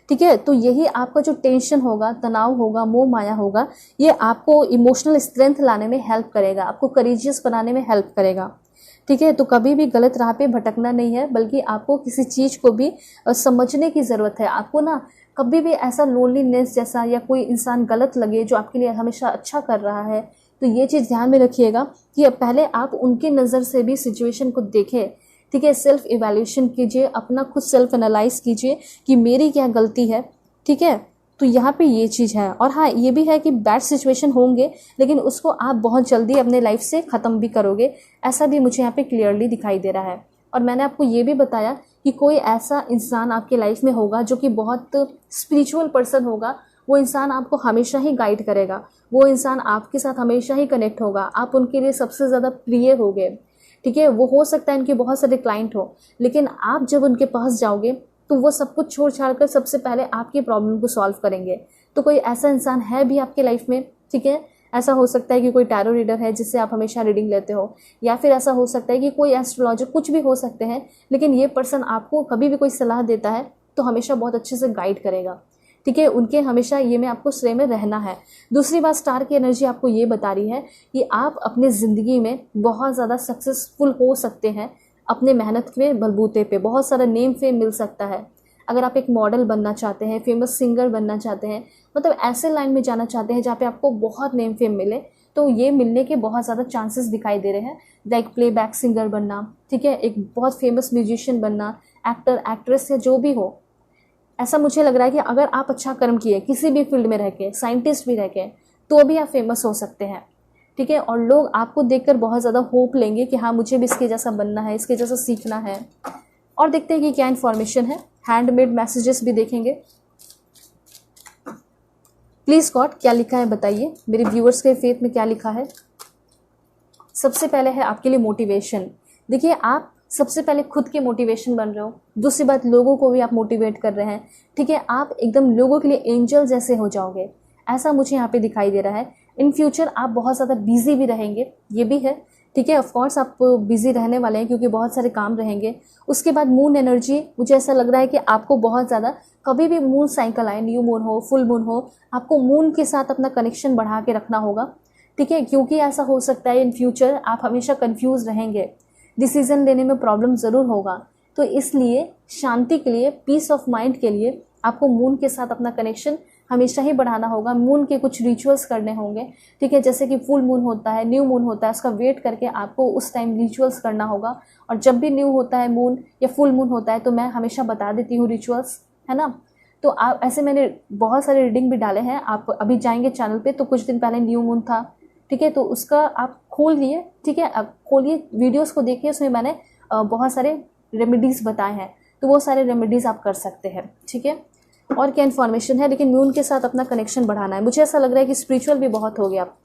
ठीक है, तो यही आपका जो टेंशन होगा, तनाव होगा, मोह माया होगा, ये आपको इमोशनल स्ट्रेंथ लाने में हेल्प करेगा, आपको करेजियस बनाने में हेल्प करेगा। ठीक है, तो कभी भी गलत राह पे भटकना नहीं है, बल्कि आपको किसी चीज़ को भी समझने की ज़रूरत है। आपको ना कभी भी ऐसा लोनलीनेस जैसा या कोई इंसान गलत लगे जो आपके लिए हमेशा अच्छा कर रहा है, तो ये चीज़ ध्यान में रखिएगा कि पहले आप उनके नज़र से भी सिचुएशन को देखें। ठीक है, सेल्फ इवैल्यूएशन कीजिए, अपना खुद सेल्फ एनालाइज कीजिए कि मेरी क्या गलती है। ठीक है, तो यहाँ पे ये चीज़ है। और हाँ, ये भी है कि बैड सिचुएशन होंगे, लेकिन उसको आप बहुत जल्दी अपने लाइफ से ख़त्म भी करोगे, ऐसा भी मुझे यहाँ पे क्लियरली दिखाई दे रहा है। और मैंने आपको ये भी बताया कि कोई ऐसा इंसान आपके लाइफ में होगा जो कि बहुत स्पिरिचुअल पर्सन होगा, वो इंसान आपको हमेशा ही गाइड करेगा, वो इंसान आपके साथ हमेशा ही कनेक्ट होगा, आप उनके लिए सबसे ज़्यादा प्रिय होगे। ठीक है, वो हो सकता है इनके बहुत सारे क्लाइंट हो, लेकिन आप जब उनके पास जाओगे तो वो सब कुछ छोड़ छाड़ कर सबसे पहले आपकी प्रॉब्लम को सॉल्व करेंगे। तो कोई ऐसा इंसान है भी आपके लाइफ में। ठीक है, ऐसा हो सकता है कि कोई टैरो रीडर है जिससे आप हमेशा रीडिंग लेते हो, या फिर ऐसा हो सकता है कि कोई एस्ट्रोलॉजर, कुछ भी हो सकते हैं, लेकिन ये पर्सन आपको कभी भी कोई सलाह देता है तो हमेशा बहुत अच्छे से गाइड करेगा। ठीक है, उनके हमेशा ये में आपको श्रेय में रहना है। दूसरी बात, स्टार की एनर्जी आपको ये बता रही है कि आप अपनी ज़िंदगी में बहुत ज़्यादा सक्सेसफुल हो सकते हैं अपने मेहनत के बलबूते पे, बहुत सारा नेम फेम मिल सकता है। अगर आप एक मॉडल बनना चाहते हैं, फेमस सिंगर बनना चाहते हैं, मतलब ऐसे लाइन में जाना चाहते हैं जहाँ पे आपको बहुत नेम फेम मिले, तो ये मिलने के बहुत ज़्यादा चांसेस दिखाई दे रहे हैं। लाइक प्लेबैक सिंगर बनना, ठीक है, एक बहुत फेमस म्यूजिशियन बनना, एक्टर एक्ट्रेस या जो भी हो, ऐसा मुझे लग रहा है कि अगर आप अच्छा कर्म किए किसी भी फील्ड में रह के, साइंटिस्ट भी रह के, तो भी आप फेमस हो सकते हैं। ठीक है, और लोग आपको देखकर बहुत ज़्यादा होप लेंगे कि हाँ, मुझे भी इसके जैसा बनना है, इसके जैसा सीखना है। और देखते हैं कि क्या इन्फॉर्मेशन है। हैंडमेड मैसेजेस भी देखेंगे। प्लीज़ गॉड, क्या लिखा है बताइए, मेरे व्यूअर्स के फेथ में क्या लिखा है। सबसे पहले है आपके लिए मोटिवेशन। देखिए, आप सबसे पहले खुद के मोटिवेशन बन रहे हो, दूसरी बात लोगों को भी आप मोटिवेट कर रहे हैं। ठीक है, आप एकदम लोगों के लिए एंजल जैसे हो जाओगे, ऐसा मुझे यहाँ पे दिखाई दे रहा है। इन फ्यूचर आप बहुत ज़्यादा बिजी भी रहेंगे, ये भी है। ठीक है, ऑफकोर्स आप बिजी रहने वाले हैं क्योंकि बहुत सारे काम रहेंगे। उसके बाद मून एनर्जी, मुझे ऐसा लग रहा है कि आपको बहुत ज़्यादा, कभी भी मून साइकिल आए, न्यू मून हो, फुल मून हो, आपको मून के साथ अपना कनेक्शन बढ़ा के रखना होगा। ठीक है, क्योंकि ऐसा हो सकता है इन फ्यूचर आप हमेशा कंफ्यूज रहेंगे, डिसीजन लेने में प्रॉब्लम ज़रूर होगा। तो इसलिए शांति के लिए, पीस ऑफ माइंड के लिए आपको मून के साथ अपना कनेक्शन हमेशा ही बढ़ाना होगा। मून के कुछ रिचुअल्स करने होंगे। ठीक है, जैसे कि फुल मून होता है, न्यू मून होता है, उसका वेट करके आपको उस टाइम रिचुअल्स करना होगा। और जब भी न्यू होता है मून या फुल मून होता है तो मैं हमेशा बता देती हूँ रिचुअल्स, है ना। तो आप ऐसे, मैंने बहुत सारे रीडिंग भी डाले हैं, आप अभी जाएंगे चैनल पे तो कुछ दिन पहले न्यू मून था। ठीक है, तो उसका आप खोलिए। ठीक है, आप खोलिए, वीडियोस को देखिए, उसमें मैंने बहुत सारे रेमेडीज़ बताए हैं, तो वो सारे रेमेडीज़ आप कर सकते हैं। ठीक है, और क्या इन्फॉर्मेशन है, लेकिन मून के साथ अपना कनेक्शन बढ़ाना है। मुझे ऐसा लग रहा है कि स्पिरिचुअल भी बहुत हो गया आप।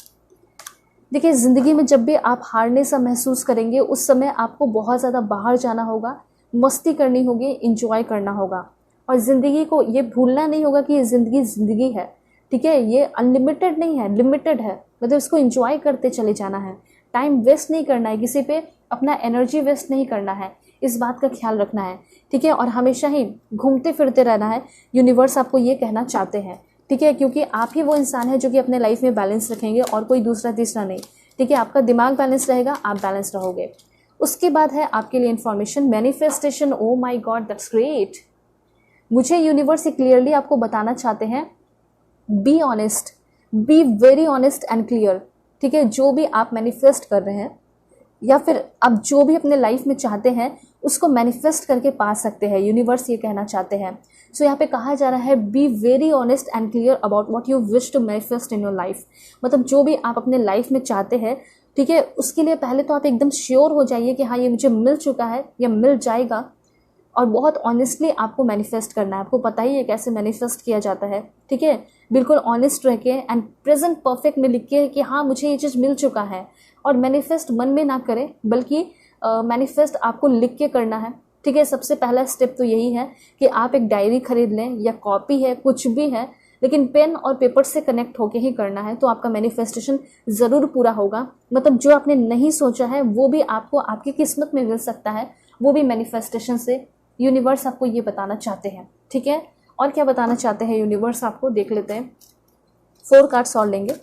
देखिए, ज़िंदगी में जब भी आप हारने सा महसूस करेंगे, उस समय आपको बहुत ज़्यादा बाहर जाना होगा, मस्ती करनी होगी, इंजॉय करना होगा, और ज़िंदगी को ये भूलना नहीं होगा कि ये ज़िंदगी ज़िंदगी है। ठीक है, ये अनलिमिटेड नहीं है, लिमिटेड है, मतलब इसको इंजॉय करते चले जाना है। टाइम वेस्ट नहीं करना है, किसी पे अपना एनर्जी वेस्ट नहीं करना है, इस बात का ख्याल रखना है। ठीक है, और हमेशा ही घूमते फिरते रहना है। यूनिवर्स आपको ये कहना चाहते हैं। ठीक है, क्योंकि आप ही वो इंसान है जो कि अपने लाइफ में बैलेंस रखेंगे और कोई दूसरा तीसरा नहीं। ठीक है, आपका दिमाग बैलेंस रहेगा, आप बैलेंस रहोगे। उसके बाद है आपके लिए information, manifestation. Oh my God, that's great. मुझे यूनिवर्स क्लियरली आपको बताना चाहते हैं, be honest, be very honest and clear. ठीक है, जो भी आप मैनिफेस्ट कर रहे हैं या फिर आप जो भी अपने लाइफ में चाहते हैं उसको मैनिफेस्ट करके पा सकते हैं, यूनिवर्स ये कहना चाहते हैं। सो यहाँ पे कहा जा रहा है, be very honest and clear about what you wish to manifest in your life. मतलब जो भी आप अपने लाइफ में चाहते हैं, ठीक है, उसके लिए पहले तो आप एकदम श्योर हो जाइए कि हाँ, ये मुझे मिल चुका है या मिल जाएगा, और बहुत ऑनेस्टली आपको मैनिफेस्ट करना है। आपको पता ही है कैसे मैनिफेस्ट किया जाता है। ठीक है, बिल्कुल ऑनेस्ट रह के एंड प्रेजेंट परफेक्ट में लिख के कि हाँ, मुझे ये चीज़ मिल चुका है। और मैनिफेस्ट मन में ना करें, बल्कि मैनिफेस्ट आपको लिख के करना है। ठीक है, सबसे पहला स्टेप तो यही है कि आप एक डायरी खरीद लें या कॉपी है, कुछ भी है, लेकिन पेन और पेपर से कनेक्ट होके ही करना है, तो आपका मैनिफेस्टेशन ज़रूर पूरा होगा। मतलब जो आपने नहीं सोचा है वो भी आपको आपकी किस्मत में मिल सकता है, वो भी मैनिफेस्टेशन से यूनिवर्स आपको ये बताना चाहते हैं। ठीक है, और क्या बताना चाहते हैं यूनिवर्स आपको, देख लेते हैं। 4 कार्ड्स और लेंगे।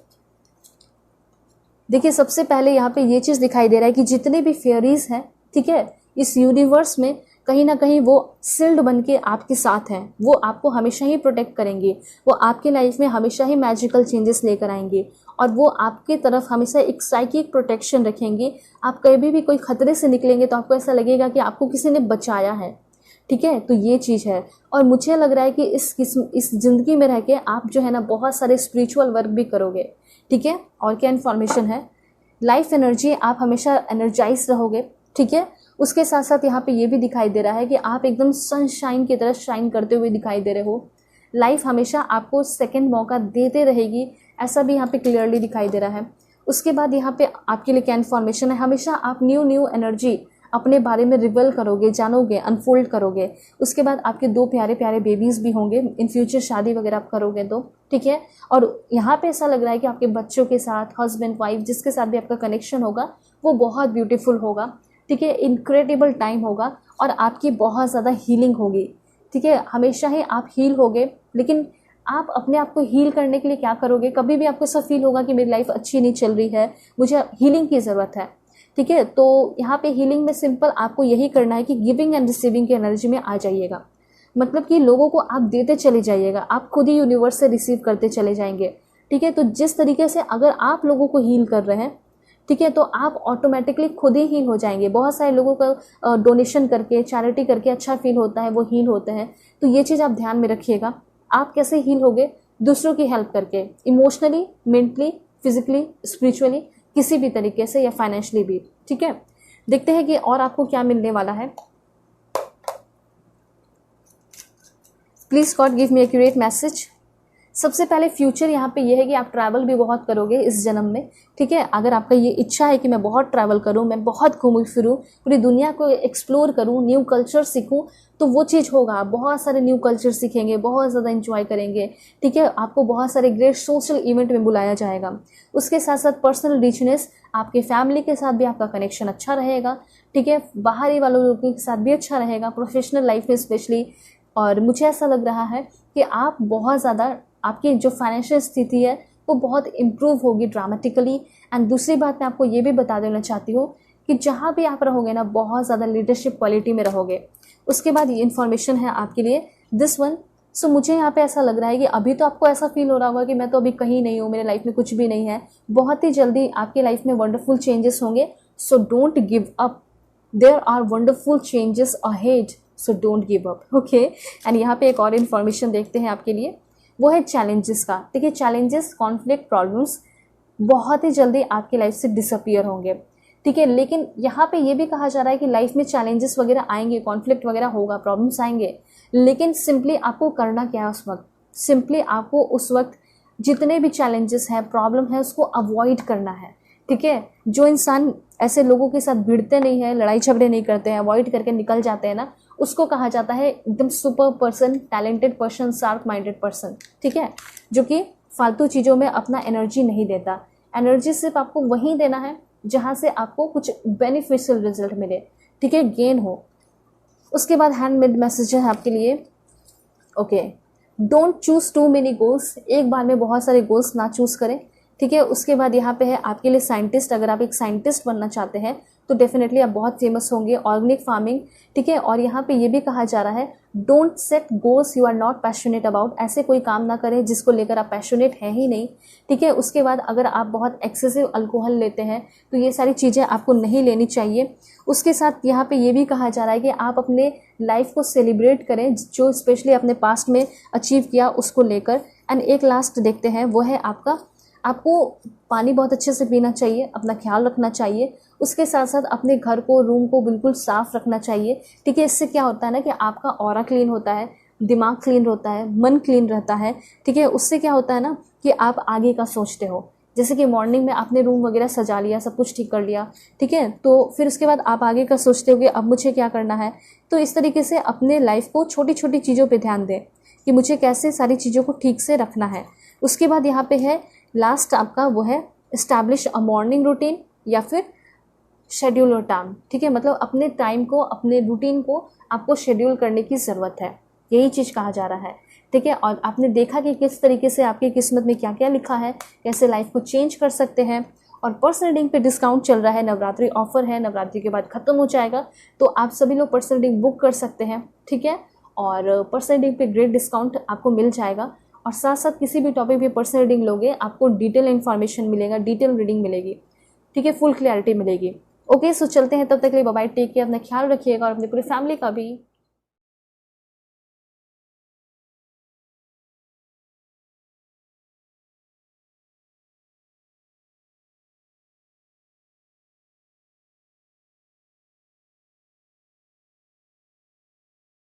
देखिए, सबसे पहले यहाँ पे ये चीज़ दिखाई दे रहा है कि जितने भी फेयरीज हैं, ठीक है, इस यूनिवर्स में कहीं ना कहीं वो सील्ड बन के आपके साथ हैं। वो आपको हमेशा ही प्रोटेक्ट करेंगे, वो आपके लाइफ में हमेशा ही मैजिकल चेंजेस लेकर आएंगे, और वो आपके तरफ हमेशा एक साइकिक प्रोटेक्शन रखेंगे। आप कभी भी कोई खतरे से निकलेंगे तो आपको ऐसा लगेगा कि आपको किसी ने बचाया है। ठीक है, तो ये चीज़ है। और मुझे लग रहा है कि इस ज़िंदगी में रह के आप जो है ना बहुत सारे स्पिरिचुअल वर्क भी करोगे। ठीक है, और क्या इन्फॉर्मेशन है, लाइफ एनर्जी, आप हमेशा एनर्जाइज रहोगे। ठीक है, उसके साथ साथ यहाँ पे ये भी दिखाई दे रहा है कि आप एकदम सनशाइन की तरह शाइन करते हुए दिखाई दे रहे हो। लाइफ हमेशा आपको सेकंड मौका देते रहेगी, ऐसा भी यहाँ पे क्लियरली दिखाई दे रहा है। उसके बाद यहाँ पे आपके लिए क्या इन्फॉर्मेशन है, हमेशा आप न्यू एनर्जी अपने बारे में रिवील करोगे, जानोगे, अनफोल्ड करोगे। उसके बाद आपके 2 प्यारे प्यारे बेबीज़ भी होंगे इन फ्यूचर, शादी वगैरह आप करोगे तो। ठीक है, और यहाँ पे ऐसा लग रहा है कि आपके बच्चों के साथ, हस्बैंड वाइफ, जिसके साथ भी आपका कनेक्शन होगा वो बहुत ब्यूटीफुल होगा। ठीक है, इनक्रेडिबल टाइम होगा और आपकी बहुत ज़्यादा हीलिंग होगी। ठीक है, हमेशा ही आप हील होगे, लेकिन आप अपने आप को हील करने के लिए क्या करोगे, कभी भी आपको ऐसा फील होगा कि मेरी लाइफ अच्छी नहीं चल रही है, मुझे हीलिंग की ज़रूरत है। ठीक है, तो यहाँ पे हीलिंग में सिंपल आपको यही करना है कि गिविंग एंड रिसीविंग की एनर्जी में आ जाइएगा। मतलब कि लोगों को आप देते चले जाइएगा, आप खुद ही यूनिवर्स से रिसीव करते चले जाएंगे। ठीक है, तो जिस तरीके से अगर आप लोगों को हील कर रहे हैं, ठीक है, तो आप ऑटोमेटिकली खुद ही हील हो जाएंगे। बहुत सारे लोगों का डोनेशन करके, चैरिटी करके अच्छा फील होता है, वो हील होते हैं। तो ये चीज़ आप ध्यान में रखिएगा। आप कैसे हील होगे, दूसरों की हेल्प करके, इमोशनली, मेंटली, फिजिकली, स्पिरिचुअली, किसी भी तरीके से, या फाइनेंशियली भी। ठीक है, देखते हैं कि और आपको क्या मिलने वाला है। Please God give me accurate message. सबसे पहले फ्यूचर यहाँ पे ये है कि आप ट्रैवल भी बहुत करोगे इस जन्म में। ठीक है, अगर आपका ये इच्छा है कि मैं बहुत ट्रैवल करूँ, मैं बहुत घूमूं फिरूँ, पूरी दुनिया को एक्सप्लोर करूँ, न्यू कल्चर सीखूँ, तो वो चीज़ होगा। आप बहुत सारे न्यू कल्चर सीखेंगे, बहुत ज़्यादा इंजॉय करेंगे। ठीक है, आपको बहुत सारे ग्रेट सोशल इवेंट में बुलाया जाएगा। उसके साथ साथ पर्सनल रिचनेस, आपके फैमिली के साथ भी आपका कनेक्शन अच्छा रहेगा। ठीक है, बाहरी वालों के साथ भी अच्छा रहेगा, प्रोफेशनल लाइफ में स्पेशली। और मुझे ऐसा लग रहा है कि आप बहुत ज़्यादा, आपकी जो फाइनेंशियल स्थिति है वो बहुत इम्प्रूव होगी ड्रामेटिकली। एंड दूसरी बात मैं आपको ये भी बता देना चाहती हूँ कि जहाँ भी आप रहोगे ना, बहुत ज़्यादा लीडरशिप क्वालिटी में रहोगे। उसके बाद ये इन्फॉर्मेशन है आपके लिए, दिस वन। सो मुझे यहाँ पे ऐसा लग रहा है कि अभी तो आपको ऐसा फील हो रहा होगा कि मैं तो अभी कहीं नहीं हूँ, मेरे लाइफ में कुछ भी नहीं है। बहुत ही जल्दी आपकी लाइफ में वंडरफुल चेंजेस होंगे। So don't give up, there are wonderful changes ahead, so don't give up. Okay, and यहाँ पे एक और इन्फॉर्मेशन देखते हैं आपके लिए, वो है चैलेंजेस का। देखिए, चैलेंजेस, कॉन्फ्लिक्ट, प्रॉब्लम्स बहुत ही जल्दी आपकी लाइफ से डिसअपियर होंगे। ठीक है, लेकिन यहाँ पे ये भी कहा जा रहा है कि लाइफ में चैलेंजेस वगैरह आएंगे, कॉन्फ्लिक्ट वगैरह होगा, प्रॉब्लम्स आएंगे, लेकिन सिंपली आपको करना क्या है उस वक्त, सिंपली आपको उस वक्त जितने भी चैलेंजेस हैं, प्रॉब्लम है, उसको अवॉइड करना है। ठीक है, जो इंसान ऐसे लोगों के साथ भिड़ते नहीं है, लड़ाई झगड़े नहीं करते हैं, अवॉइड करके निकल जाते हैं ना, उसको कहा जाता है एकदम super person, talented person, sharp minded person. ठीक है, जो कि फालतू चीज़ों में अपना एनर्जी नहीं देता। एनर्जी सिर्फ आपको वहीं देना है जहाँ से आपको कुछ बेनिफिशियल रिजल्ट मिले। ठीक है, गेन हो। उसके बाद हैंडमेड मैसेज है आपके लिए। Okay, don't choose too many goals, एक बार में बहुत सारे गोल्स ना चूज करें। ठीक है, उसके बाद यहाँ पे है आपके लिए साइंटिस्ट, अगर आप एक साइंटिस्ट बनना चाहते हैं तो डेफिनेटली आप बहुत फेमस होंगे, ऑर्गेनिक फार्मिंग। ठीक है, और यहाँ पे ये भी कहा जा रहा है, don't set goals you are not passionate about, ऐसे कोई काम ना करें जिसको लेकर आप पैशनेट हैं ही नहीं। ठीक है, उसके बाद अगर आप बहुत एक्सेसिव अल्कोहल लेते हैं तो ये सारी चीज़ें आपको नहीं लेनी चाहिए। उसके साथ यहाँ पे ये भी कहा जा रहा है कि आप अपने लाइफ को सेलिब्रेट करें, जो स्पेशली अपने पास्ट में अचीव किया उसको लेकर। एंड एक लास्ट देखते हैं, वो है आपको पानी बहुत अच्छे से पीना चाहिए, अपना ख्याल रखना चाहिए। उसके साथ साथ अपने घर को, रूम को बिल्कुल साफ रखना चाहिए। ठीक है, इससे क्या होता है ना कि आपका ऑरा क्लीन होता है, दिमाग क्लीन होता है, मन क्लीन रहता है। ठीक है, उससे क्या होता है ना कि आप आगे का सोचते हो। जैसे कि मॉर्निंग में आपने रूम वगैरह सजा लिया, सब कुछ ठीक कर लिया, ठीक है, तो फिर उसके बाद आप आगे का सोचते हो कि अब मुझे क्या करना है। तो इस तरीके से अपने लाइफ को छोटी छोटी चीज़ों पे ध्यान दें। कि मुझे कैसे सारी चीज़ों को ठीक से रखना है। उसके बाद यहाँ पे है लास्ट आपका, वो है इस्टेब्लिश अ मॉर्निंग रूटीन या फिर शेड्यूल और टाइम। ठीक है, मतलब अपने टाइम को, अपने रूटीन को आपको शेड्यूल करने की ज़रूरत है, यही चीज़ कहा जा रहा है। ठीक है, और आपने देखा कि किस तरीके से आपकी किस्मत में क्या क्या लिखा है, कैसे लाइफ को चेंज कर सकते हैं। और पर्सनल रीडिंग पे डिस्काउंट चल रहा है, नवरात्रि ऑफर है, नवरात्रि के बाद ख़त्म हो जाएगा, तो आप सभी लोग पर्सनल रीडिंग बुक कर सकते हैं। ठीक है, और पर्सनल रीडिंग पे ग्रेट डिस्काउंट आपको मिल जाएगा। और साथ साथ किसी भी टॉपिक पे पर्सनल रीडिंग लोगे, आपको डिटेल इन्फॉर्मेशन मिलेगा, डिटेल रीडिंग मिलेगी। ठीक है, फुल क्लैरिटी मिलेगी। ओके, सो चलते हैं, तब तक के लिए बाय बाय, टेक केयर, अपना ख्याल रखिएगा और अपनी पूरी फैमिली का भी।